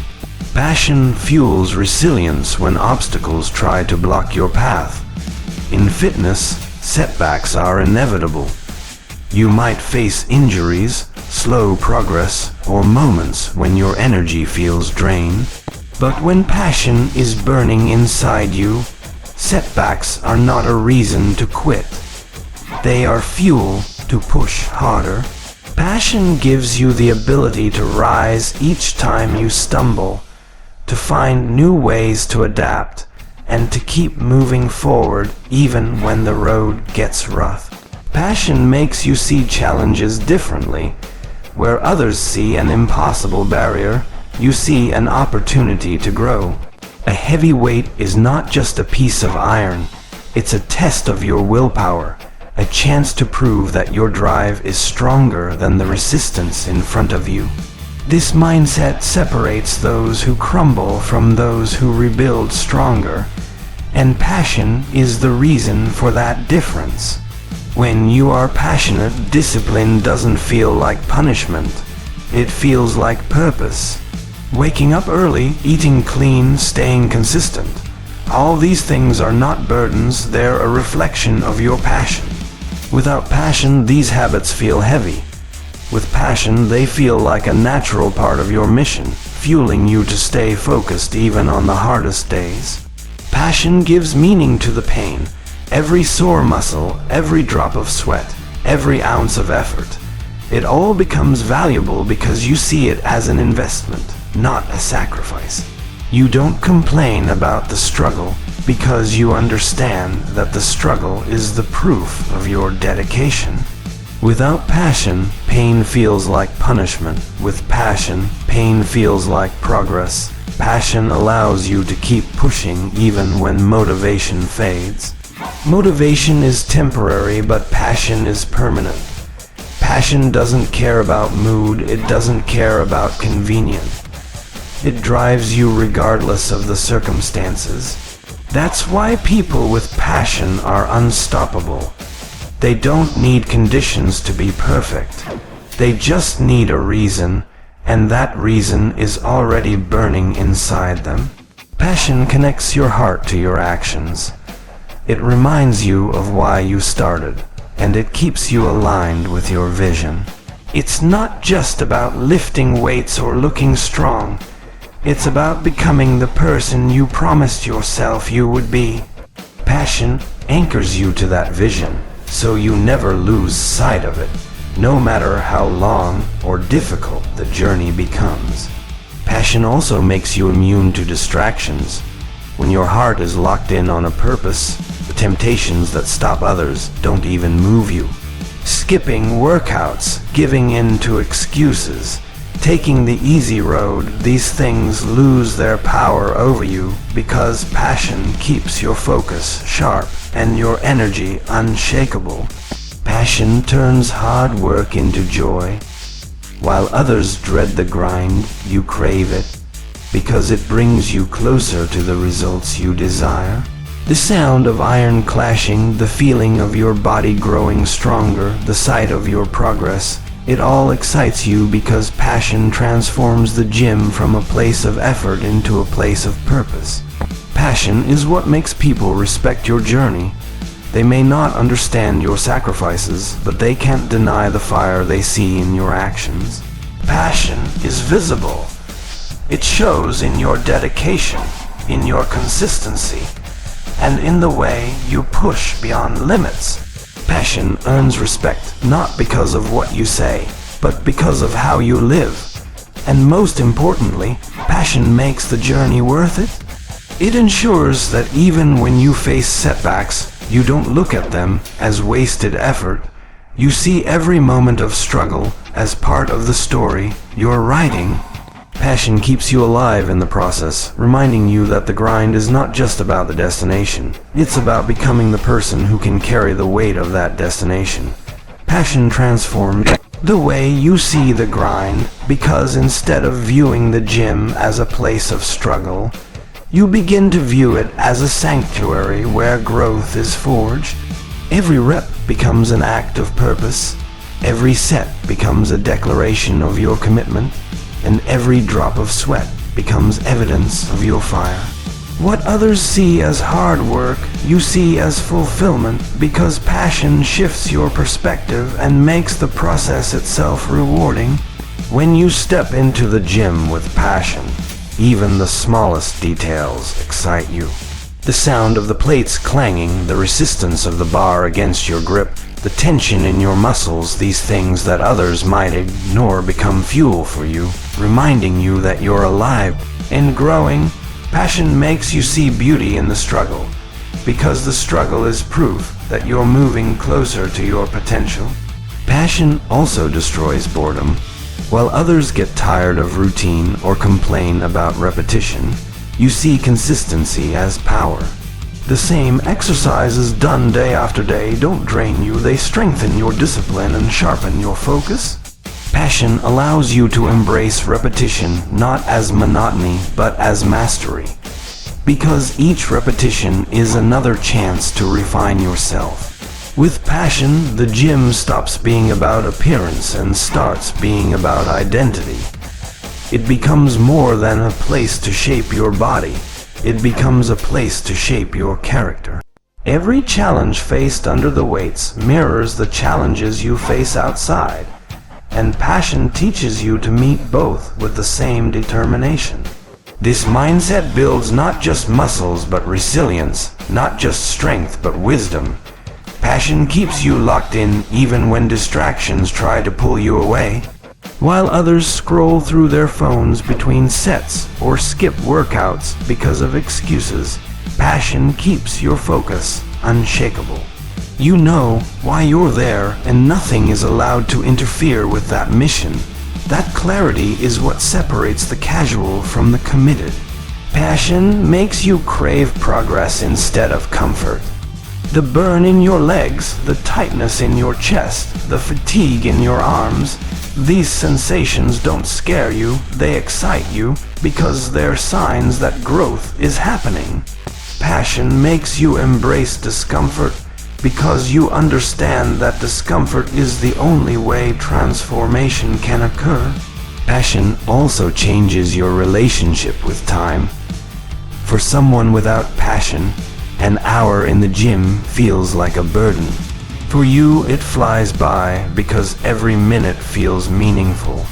Passion fuels resilience when obstacles try to block your path. In fitness, setbacks are inevitable. You might face injuries, slow progress, or moments when your energy feels drained. But when passion is burning inside you, setbacks are not a reason to quit. They are fuel to push harder. Passion gives you the ability to rise each time you stumble, to find new ways to adapt, and to keep moving forward even when the road gets rough. Passion makes you see challenges differently. Where others see an impossible barrier, you see an opportunity to grow. A heavy weight is not just a piece of iron, it's a test of your willpower, a chance to prove that your drive is stronger than the resistance in front of you. This mindset separates those who crumble from those who rebuild stronger, and passion is the reason for that difference. When you are passionate, discipline doesn't feel like punishment. It feels like purpose. Waking up early, eating clean, staying consistent. All these things are not burdens, they're a reflection of your passion. Without passion, these habits feel heavy. With passion, they feel like a natural part of your mission, fueling you to stay focused even on the hardest days. Passion gives meaning to the pain. Every sore muscle, every drop of sweat, every ounce of effort. It all becomes valuable because you see it as an investment, not a sacrifice. You don't complain about the struggle because you understand that the struggle is the proof of your dedication. Without passion, pain feels like punishment. With passion, pain feels like progress. Passion allows you to keep pushing even when motivation fades. Motivation is temporary, but passion is permanent. Passion doesn't care about mood, it doesn't care about convenience. It drives you regardless of the circumstances. That's why people with passion are unstoppable. They don't need conditions to be perfect. They just need a reason, and that reason is already burning inside them. Passion connects your heart to your actions. It reminds you of why you started, and it keeps you aligned with your vision. It's not just about lifting weights or looking strong. It's about becoming the person you promised yourself you would be. Passion anchors you to that vision, so you never lose sight of it, no matter how long or difficult the journey becomes. Passion also makes you immune to distractions. When your heart is locked in on a purpose, the temptations that stop others don't even move you. Skipping workouts, giving in to excuses, taking the easy road, these things lose their power over you because passion keeps your focus sharp and your energy unshakable. Passion turns hard work into joy. While others dread the grind, you crave it because it brings you closer to the results you desire. The sound of iron clashing, the feeling of your body growing stronger, the sight of your progress, it all excites you because passion transforms the gym from a place of effort into a place of purpose. Passion is what makes people respect your journey. They may not understand your sacrifices, but they can't deny the fire they see in your actions. Passion is visible. It shows in your dedication, in your consistency, and in the way you push beyond limits. Passion earns respect not because of what you say, but because of how you live. And most importantly, passion makes the journey worth it. It ensures that even when you face setbacks, you don't look at them as wasted effort. You see every moment of struggle as part of the story you're writing. Passion keeps you alive in the process, reminding you that the grind is not just about the destination. It's about becoming the person who can carry the weight of that destination. Passion transforms the way you see the grind, because instead of viewing the gym as a place of struggle, you begin to view it as a sanctuary where growth is forged. Every rep becomes an act of purpose. Every set becomes a declaration of your commitment. And every drop of sweat becomes evidence of your fire. What others see as hard work, you see as fulfillment, because passion shifts your perspective and makes the process itself rewarding. When you step into the gym with passion, even the smallest details excite you. The sound of the plates clanging, the resistance of the bar against your grip, the tension in your muscles, these things that others might ignore become fuel for you, reminding you that you're alive and growing. Passion makes you see beauty in the struggle, because the struggle is proof that you're moving closer to your potential. Passion also destroys boredom. While others get tired of routine or complain about repetition, you see consistency as power. The same exercises done day after day don't drain you, they strengthen your discipline and sharpen your focus. Passion allows you to embrace repetition not as monotony but as mastery, because each repetition is another chance to refine yourself. With passion, the gym stops being about appearance and starts being about identity. It becomes more than a place to shape your body. It becomes a place to shape your character. Every challenge faced under the weights mirrors the challenges you face outside, and passion teaches you to meet both with the same determination. This mindset builds not just muscles but resilience, not just strength but wisdom. Passion keeps you locked in even when distractions try to pull you away. While others scroll through their phones between sets or skip workouts because of excuses, passion keeps your focus unshakable. You know why you're there, and nothing is allowed to interfere with that mission. That clarity is what separates the casual from the committed. Passion makes you crave progress instead of comfort. The burn in your legs, the tightness in your chest, the fatigue in your arms, these sensations don't scare you, they excite you because they're signs that growth is happening. Passion makes you embrace discomfort because you understand that discomfort is the only way transformation can occur. Passion also changes your relationship with time. For someone without passion, an hour in the gym feels like a burden. For you, it flies by because every minute feels meaningful.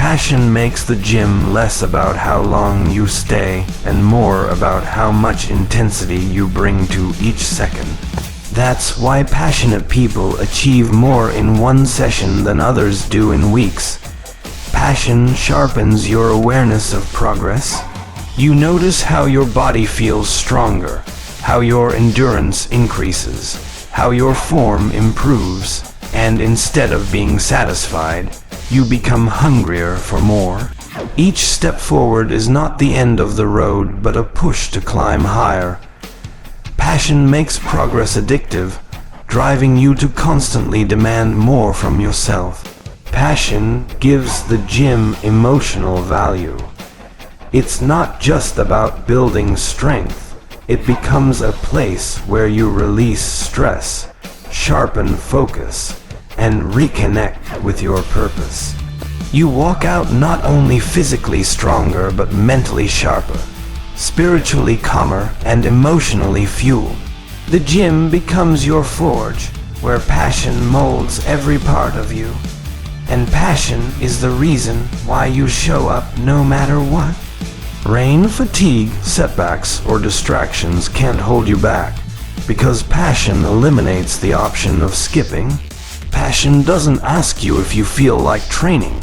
Passion makes the gym less about how long you stay and more about how much intensity you bring to each second. That's why passionate people achieve more in one session than others do in weeks. Passion sharpens your awareness of progress. You notice how your body feels stronger, how your endurance increases, how your form improves, and instead of being satisfied, you become hungrier for more. Each step forward is not the end of the road, but a push to climb higher. Passion makes progress addictive, driving you to constantly demand more from yourself. Passion gives the gym emotional value. It's not just about building strength. It becomes a place where you release stress, sharpen focus, and reconnect with your purpose. You walk out not only physically stronger, but mentally sharper, spiritually calmer, and emotionally fueled. The gym becomes your forge, where passion molds every part of you. And passion is the reason why you show up no matter what. Rain, fatigue, setbacks, or distractions can't hold you back, because passion eliminates the option of skipping. Passion doesn't ask you if you feel like training.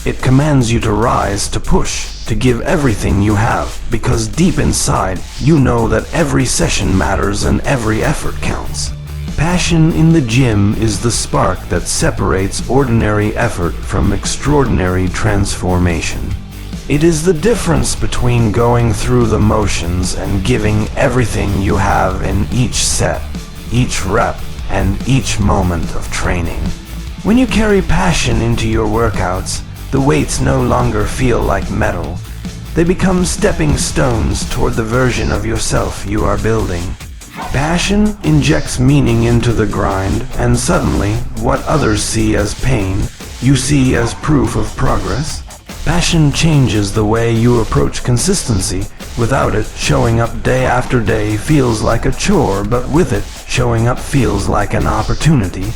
It commands you to rise, to push, to give everything you have, because deep inside, you know that every session matters and every effort counts. Passion in the gym is the spark that separates ordinary effort from extraordinary transformation. It is the difference between going through the motions and giving everything you have in each set, each rep, and each moment of training. When you carry passion into your workouts, the weights no longer feel like metal. They become stepping stones toward the version of yourself you are building. Passion injects meaning into the grind, and suddenly, what others see as pain, you see as proof of progress. Passion changes the way you approach consistency. Without it, showing up day after day feels like a chore, but with it, showing up feels like an opportunity.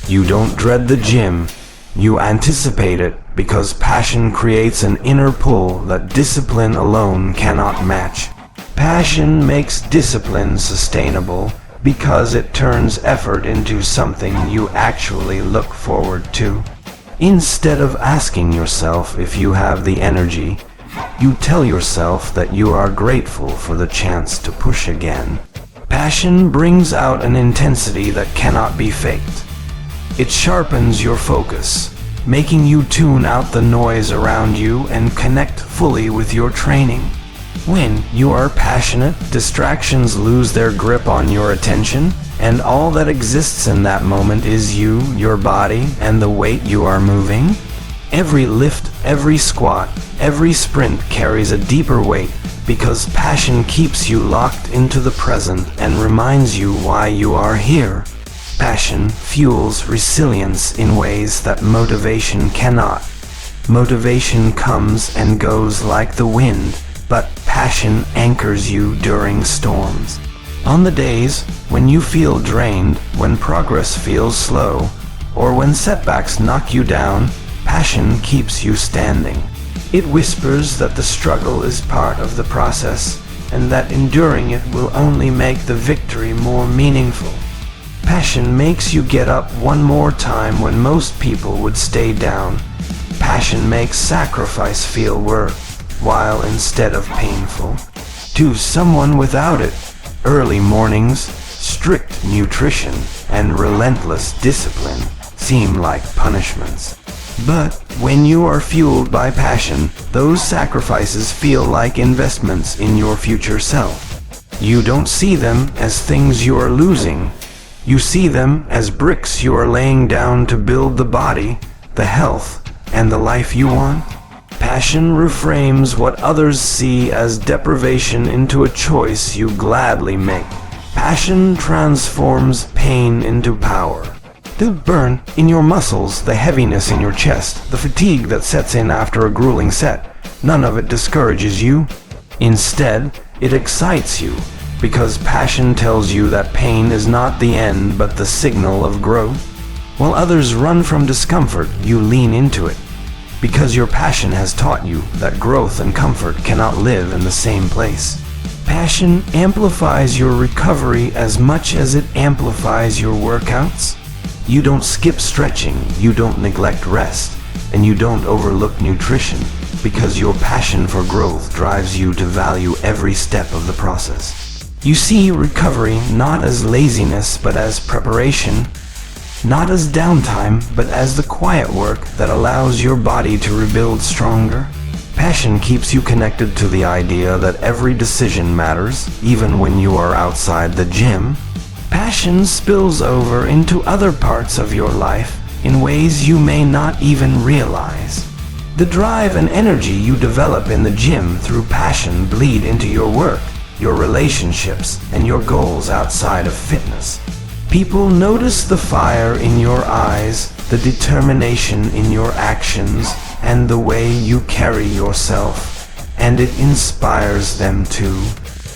You don't dread the gym. You anticipate it, because passion creates an inner pull that discipline alone cannot match. Passion makes discipline sustainable because it turns effort into something you actually look forward to. Instead of asking yourself if you have the energy, you tell yourself that you are grateful for the chance to push again. Passion brings out an intensity that cannot be faked. It sharpens your focus, making you tune out the noise around you and connect fully with your training. When you are passionate, distractions lose their grip on your attention, and all that exists in that moment is you, your body, and the weight you are moving. Every lift, every squat, every sprint carries a deeper weight, because passion keeps you locked into the present and reminds you why you are here. Passion fuels resilience in ways that motivation cannot. Motivation comes and goes like the wind, but passion anchors you during storms. On the days when you feel drained, when progress feels slow, or when setbacks knock you down, passion keeps you standing. It whispers that the struggle is part of the process, and that enduring it will only make the victory more meaningful. Passion makes you get up one more time when most people would stay down. Passion makes sacrifice feel worthwhile instead of painful. To someone without it, early mornings, strict nutrition, and relentless discipline seem like punishments. But when you are fueled by passion, those sacrifices feel like investments in your future self. You don't see them as things you are losing. You see them as bricks you are laying down to build the body, the health, and the life you want. Passion reframes what others see as deprivation into a choice you gladly make. Passion transforms pain into power. The burn in your muscles, the heaviness in your chest, the fatigue that sets in after a grueling set, none of it discourages you. Instead, it excites you, because passion tells you that pain is not the end but the signal of growth. While others run from discomfort, you lean into it. because your passion has taught you that growth and comfort cannot live in the same place. Passion amplifies your recovery as much as it amplifies your workouts. You don't skip stretching, you don't neglect rest, and you don't overlook nutrition, because your passion for growth drives you to value every step of the process. You see recovery not as laziness but as preparation, not as downtime but as the quiet work that allows your body to rebuild stronger. Passion keeps you connected to the idea that every decision matters, even when you are outside the gym. Passion spills over into other parts of your life in ways you may not even realize. The drive and energy you develop in the gym through passion bleed into your work, your relationships, and your goals outside of fitness. People notice the fire in your eyes, the determination in your actions, and the way you carry yourself, and it inspires them too.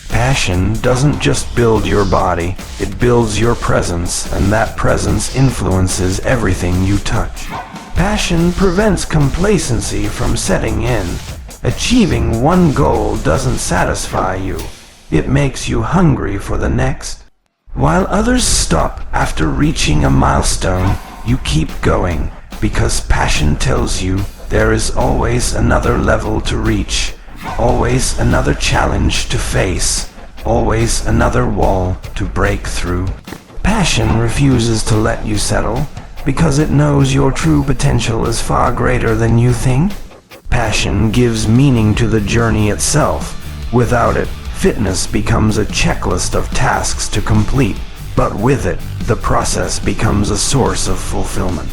Passion doesn't just build your body, it builds your presence, and that presence influences everything you touch. Passion prevents complacency from setting in. Achieving one goal doesn't satisfy you, it makes you hungry for the next. While others stop after reaching a milestone, you keep going, because passion tells you there is always another level to reach, always another challenge to face, always another wall to break through. Passion refuses to let you settle, because it knows your true potential is far greater than you think. Passion gives meaning to the journey itself. Without it, fitness becomes a checklist of tasks to complete, but with it, the process becomes a source of fulfillment.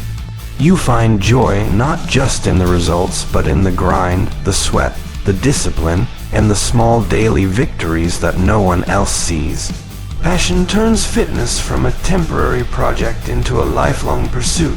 You find joy not just in the results, but in the grind, the sweat, the discipline, and the small daily victories that no one else sees. Passion turns fitness from a temporary project into a lifelong pursuit,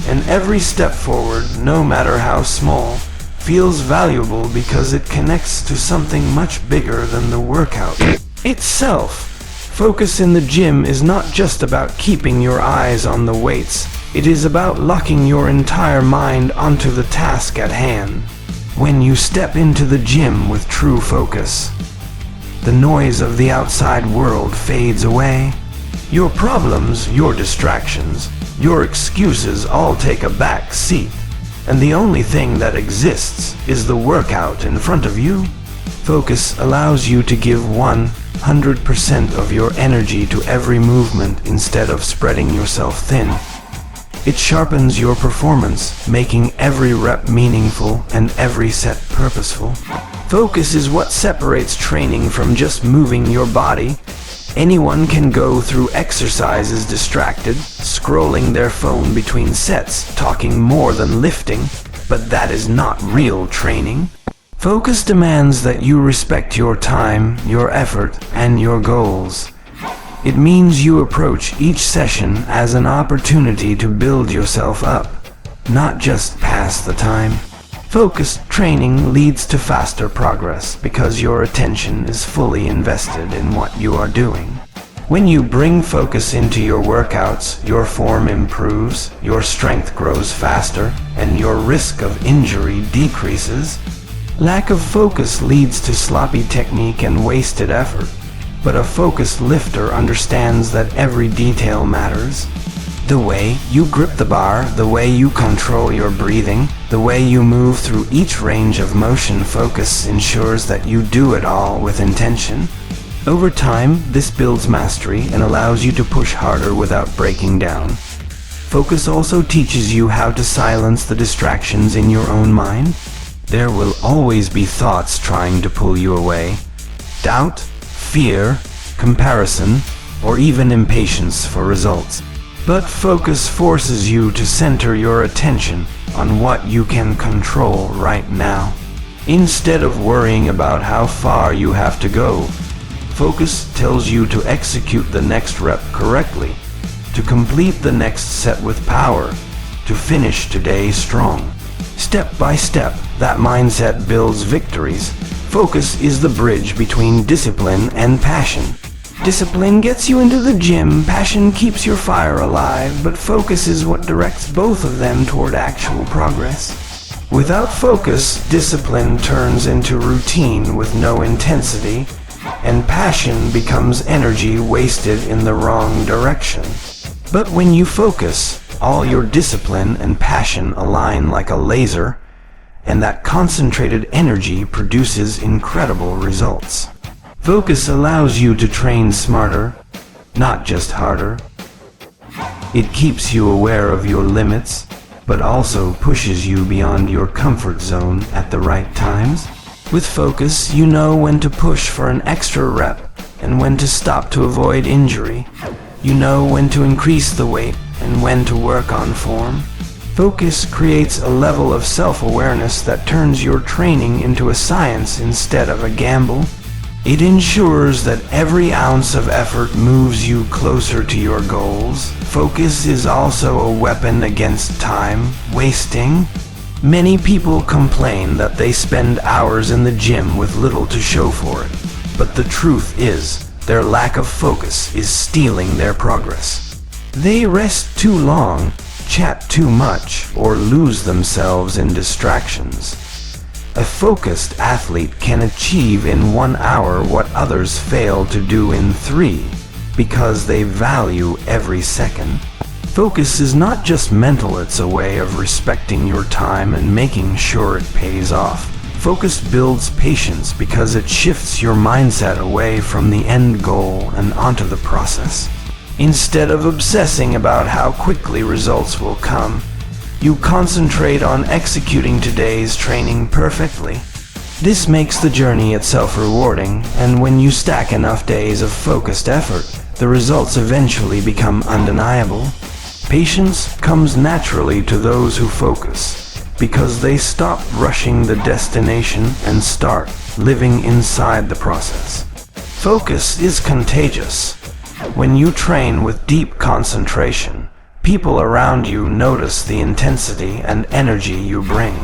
and every step forward, no matter how small, feels valuable because it connects to something much bigger than the workout itself. Focus in the gym is not just about keeping your eyes on the weights, it is about locking your entire mind onto the task at hand. When you step into the gym with true focus, the noise of the outside world fades away. Your problems, your distractions, your excuses all take a back seat, and the only thing that exists is the workout in front of you. Focus allows you to give 100% of your energy to every movement instead of spreading yourself thin. It sharpens your performance, making every rep meaningful and every set purposeful. Focus is what separates training from just moving your body. Anyone can go through exercises distracted, scrolling their phone between sets, talking more than lifting, but that is not real training. Focus demands that you respect your time, your effort, and your goals. It means you approach each session as an opportunity to build yourself up, not just pass the time. Focused training leads to faster progress because your attention is fully invested in what you are doing. When you bring focus into your workouts, your form improves, your strength grows faster, and your risk of injury decreases. Lack of focus leads to sloppy technique and wasted effort, but a focused lifter understands that every detail matters. The way you grip the bar, the way you control your breathing, the way you move through each range of motion. Focus ensures that you do it all with intention. Over time, this builds mastery and allows you to push harder without breaking down. Focus also teaches you how to silence the distractions in your own mind. There will always be thoughts trying to pull you away. Doubt, fear, comparison, or even impatience for results. But focus forces you to center your attention on what you can control right now. Instead of worrying about how far you have to go, focus tells you to execute the next rep correctly, to complete the next set with power, to finish today strong. Step by step, that mindset builds victories. Focus is the bridge between discipline and passion. Discipline gets you into the gym, passion keeps your fire alive, but focus is what directs both of them toward actual progress. Without focus, discipline turns into routine with no intensity, and passion becomes energy wasted in the wrong direction. But when you focus, all your discipline and passion align like a laser, and that concentrated energy produces incredible results. Focus allows you to train smarter, not just harder. It keeps you aware of your limits, but also pushes you beyond your comfort zone at the right times. With focus, you know when to push for an extra rep and when to stop to avoid injury. You know when to increase the weight and when to work on form. Focus creates a level of self-awareness that turns your training into a science instead of a gamble. It ensures that every ounce of effort moves you closer to your goals. Focus is also a weapon against time wasting. Many people complain that they spend hours in the gym with little to show for it. But the truth is, their lack of focus is stealing their progress. They rest too long, chat too much, or lose themselves in distractions. A focused athlete can achieve in 1 hour what others fail to do in 3, because they value every second. Focus is not just mental, it's a way of respecting your time and making sure it pays off. Focus builds patience because it shifts your mindset away from the end goal and onto the process. Instead of obsessing about how quickly results will come, you concentrate on executing today's training perfectly. This makes the journey itself rewarding, and when you stack enough days of focused effort, the results eventually become undeniable. Patience comes naturally to those who focus, because they stop rushing the destination and start living inside the process. Focus is contagious. When you train with deep concentration, people around you notice the intensity and energy you bring.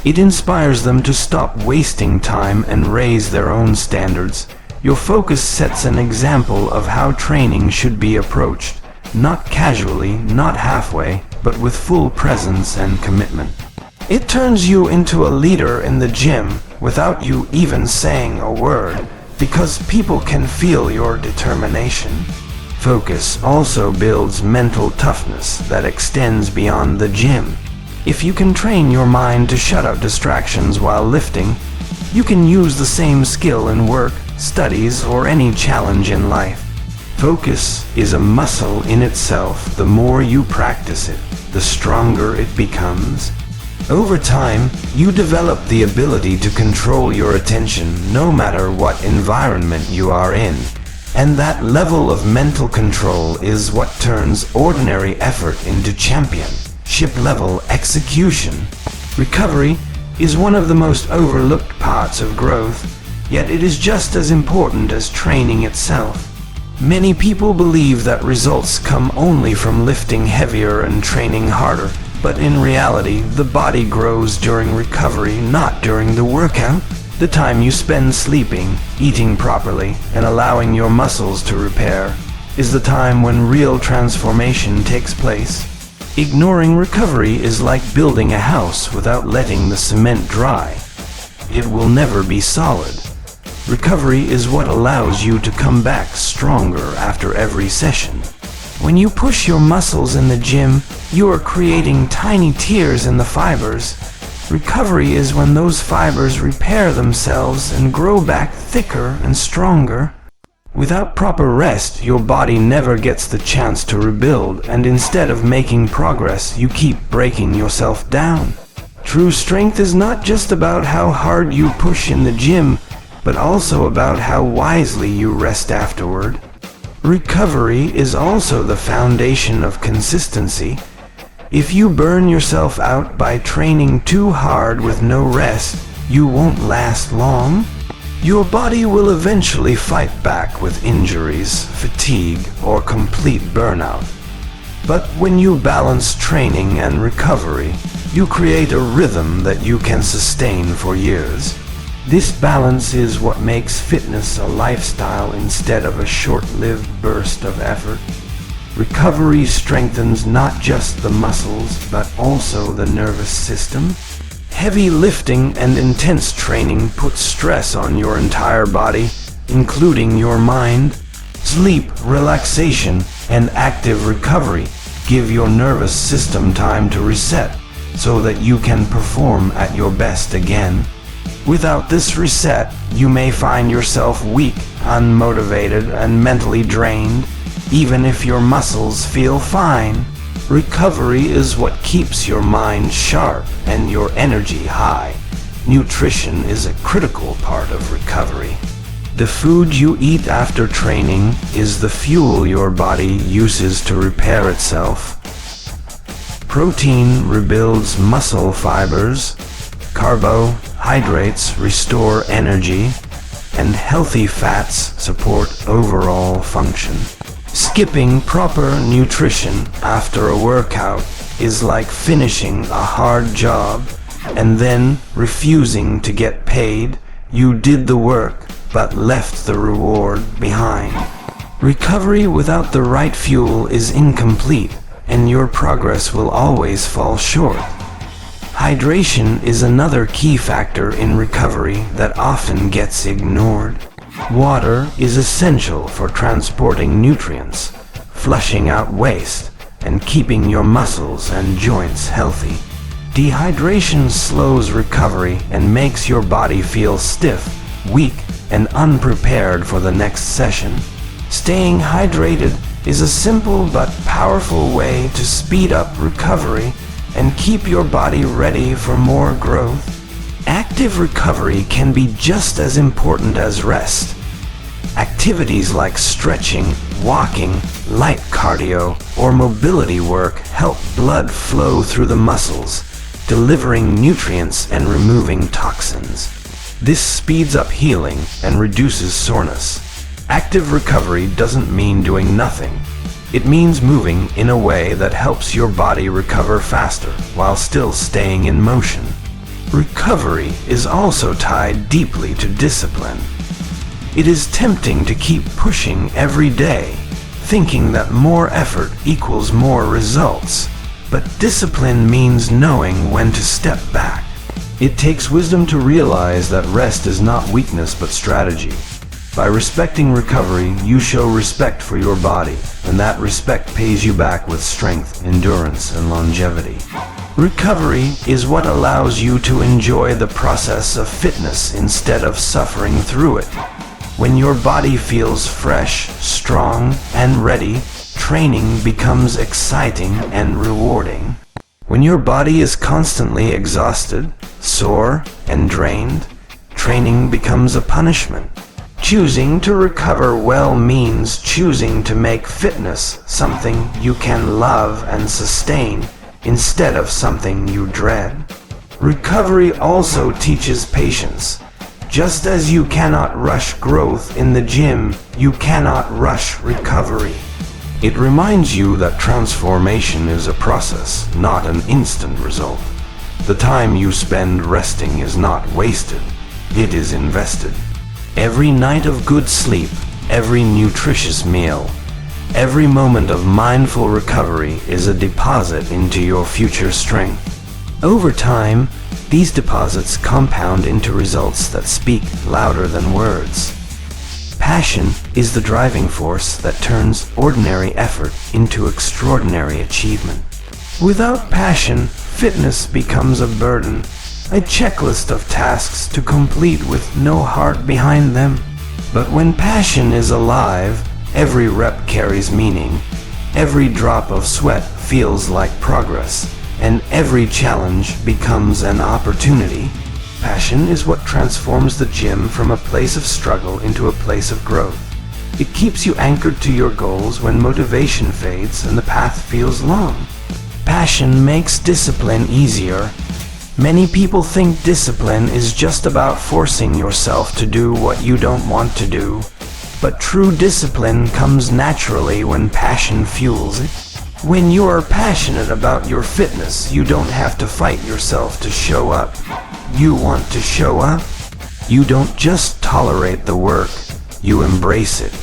It inspires them to stop wasting time and raise their own standards. Your focus sets an example of how training should be approached, not casually, not halfway, but with full presence and commitment. It turns you into a leader in the gym without you even saying a word, because people can feel your determination. Focus also builds mental toughness that extends beyond the gym. If you can train your mind to shut out distractions while lifting, you can use the same skill in work, studies, or any challenge in life. Focus is a muscle in itself. The more you practice it, the stronger it becomes. Over time, you develop the ability to control your attention no matter what environment you are in. And that level of mental control is what turns ordinary effort into championship-level execution. Recovery is one of the most overlooked parts of growth, yet it is just as important as training itself. Many people believe that results come only from lifting heavier and training harder, but in reality, the body grows during recovery, not during the workout. The time you spend sleeping, eating properly, and allowing your muscles to repair is the time when real transformation takes place. Ignoring recovery is like building a house without letting the cement dry. It will never be solid. Recovery is what allows you to come back stronger after every session. When you push your muscles in the gym, you are creating tiny tears in the fibers. Recovery is when those fibers repair themselves and grow back thicker and stronger. Without proper rest, your body never gets the chance to rebuild, and instead of making progress, you keep breaking yourself down. True strength is not just about how hard you push in the gym, but also about how wisely you rest afterward. Recovery is also the foundation of consistency. If you burn yourself out by training too hard with no rest, you won't last long. Your body will eventually fight back with injuries, fatigue, or complete burnout. But when you balance training and recovery, you create a rhythm that you can sustain for years. This balance is what makes fitness a lifestyle instead of a short-lived burst of effort. Recovery strengthens not just the muscles, but also the nervous system. Heavy lifting and intense training puts stress on your entire body, including your mind. Sleep, relaxation, and active recovery give your nervous system time to reset so that you can perform at your best again. Without this reset, you may find yourself weak, unmotivated, and mentally drained, even if your muscles feel fine. Recovery is what keeps your mind sharp and your energy high. Nutrition is a critical part of recovery. The food you eat after training is the fuel your body uses to repair itself. Protein rebuilds muscle fibers, carbohydrates restore energy, and healthy fats support overall function. Skipping proper nutrition after a workout is like finishing a hard job and then refusing to get paid. You did the work but left the reward behind. Recovery without the right fuel is incomplete, and your progress will always fall short. Hydration is another key factor in recovery that often gets ignored. Water is essential for transporting nutrients, flushing out waste, and keeping your muscles and joints healthy. Dehydration slows recovery and makes your body feel stiff, weak, and unprepared for the next session. Staying hydrated is a simple but powerful way to speed up recovery and keep your body ready for more growth. Active recovery can be just as important as rest. Activities like stretching, walking, light cardio, or mobility work help blood flow through the muscles, delivering nutrients and removing toxins. This speeds up healing and reduces soreness. Active recovery doesn't mean doing nothing. It means moving in a way that helps your body recover faster while still staying in motion. Recovery is also tied deeply to discipline. It is tempting to keep pushing every day, thinking that more effort equals more results. But discipline means knowing when to step back. It takes wisdom to realize that rest is not weakness but strategy. By respecting recovery, you show respect for your body, and that respect pays you back with strength, endurance, and longevity. Recovery is what allows you to enjoy the process of fitness instead of suffering through it. When your body feels fresh, strong, and ready, training becomes exciting and rewarding. When your body is constantly exhausted, sore, and drained, training becomes a punishment. Choosing to recover well means choosing to make fitness something you can love and sustain instead of something you dread. Recovery also teaches patience. Just as you cannot rush growth in the gym, you cannot rush recovery. It reminds you that transformation is a process, not an instant result. The time you spend resting is not wasted, it is invested. Every night of good sleep, every nutritious meal, every moment of mindful recovery is a deposit into your future strength. Over time, these deposits compound into results that speak louder than words. Passion is the driving force that turns ordinary effort into extraordinary achievement. Without passion, fitness becomes a burden, a checklist of tasks to complete with no heart behind them. But when passion is alive, every rep carries meaning, every drop of sweat feels like progress, and every challenge becomes an opportunity. Passion is what transforms the gym from a place of struggle into a place of growth. It keeps you anchored to your goals when motivation fades and the path feels long. Passion makes discipline easier. Many people think discipline is just about forcing yourself to do what you don't want to do. But true discipline comes naturally when passion fuels it. When you are passionate about your fitness, you don't have to fight yourself to show up. You want to show up. You don't just tolerate the work, you embrace it.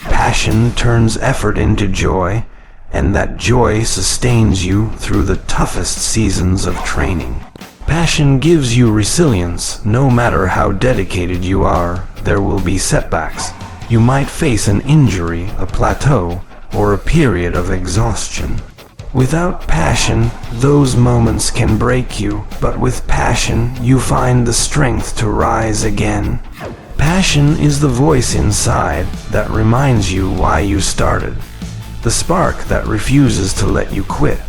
Passion turns effort into joy, and that joy sustains you through the toughest seasons of training. Passion gives you resilience. No matter how dedicated you are, there will be setbacks. You might face an injury, a plateau, or a period of exhaustion. Without passion, those moments can break you, but with passion, you find the strength to rise again. Passion is the voice inside that reminds you why you started, the spark that refuses to let you quit,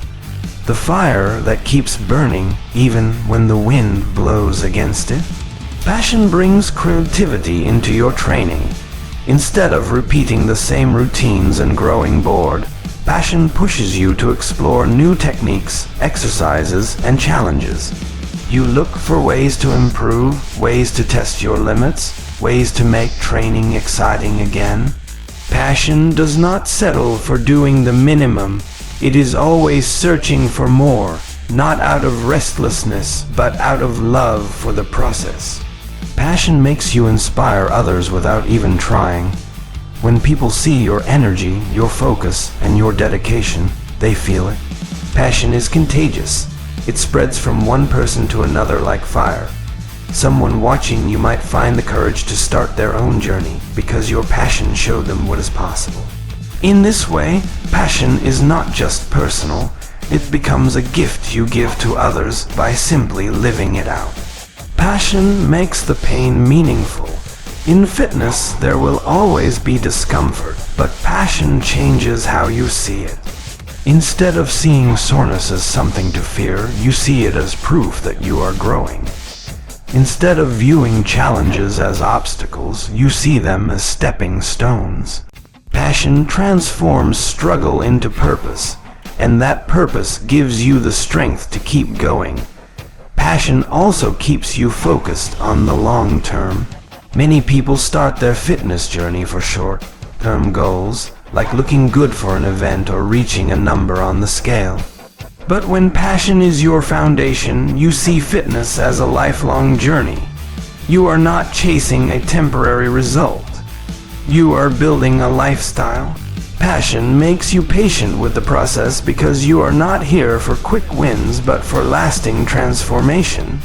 the fire that keeps burning even when the wind blows against it. Passion brings creativity into your training. Instead of repeating the same routines and growing bored, passion pushes you to explore new techniques, exercises, and challenges. You look for ways to improve, ways to test your limits, ways to make training exciting again. Passion does not settle for doing the minimum. It is always searching for more, not out of restlessness, but out of love for the process. Passion makes you inspire others without even trying. When people see your energy, your focus, and your dedication, they feel it. Passion is contagious. It spreads from one person to another like fire. Someone watching you might find the courage to start their own journey because your passion showed them what is possible. In this way, passion is not just personal. It becomes a gift you give to others by simply living it out. Passion makes the pain meaningful. In fitness, there will always be discomfort, but passion changes how you see it. Instead of seeing soreness as something to fear, you see it as proof that you are growing. Instead of viewing challenges as obstacles, you see them as stepping stones. Passion transforms struggle into purpose, and that purpose gives you the strength to keep going. Passion also keeps you focused on the long term. Many people start their fitness journey for short-term goals, like looking good for an event or reaching a number on the scale. But when passion is your foundation, you see fitness as a lifelong journey. You are not chasing a temporary result. You are building a lifestyle. Passion makes you patient with the process because you are not here for quick wins but for lasting transformation.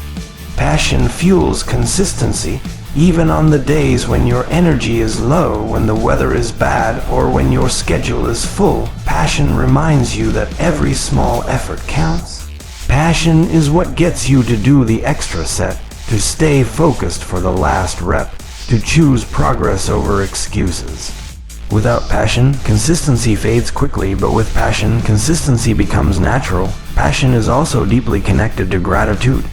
Passion fuels consistency even on the days when your energy is low, when the weather is bad, or when your schedule is full. Passion reminds you that every small effort counts. Passion is what gets you to do the extra set, to stay focused for the last rep, to choose progress over excuses. Without passion, consistency fades quickly, but with passion, consistency becomes natural. Passion is also deeply connected to gratitude.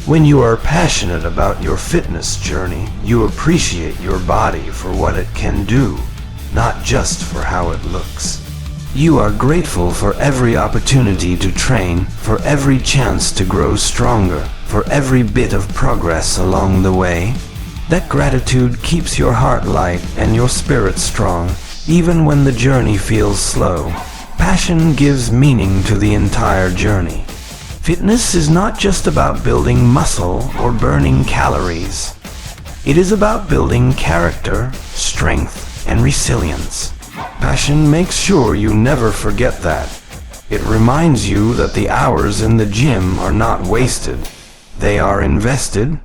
When you are passionate about your fitness journey, you appreciate your body for what it can do, not just for how it looks. You are grateful for every opportunity to train, for every chance to grow stronger, for every bit of progress along the way. That gratitude keeps your heart light and your spirit strong, even when the journey feels slow. Passion gives meaning to the entire journey. Fitness is not just about building muscle or burning calories. It is about building character, strength, and resilience. Passion makes sure you never forget that. It reminds you that the hours in the gym are not wasted. They are invested.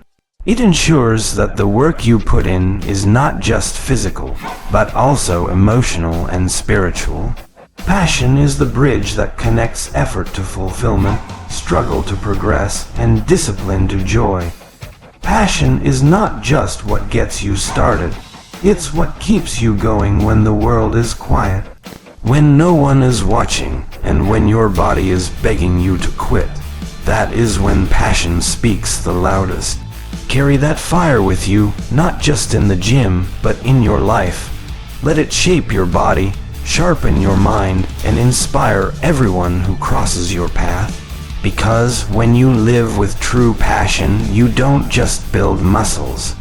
It ensures that the work you put in is not just physical, but also emotional and spiritual. Passion is the bridge that connects effort to fulfillment, struggle to progress, and discipline to joy. Passion is not just what gets you started. It's what keeps you going when the world is quiet, when no one is watching, and when your body is begging you to quit. That is when passion speaks the loudest. Carry that fire with you, not just in the gym, but in your life. Let it shape your body, sharpen your mind, and inspire everyone who crosses your path. Because when you live with true passion, you don't just build muscles.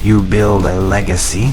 You build a legacy.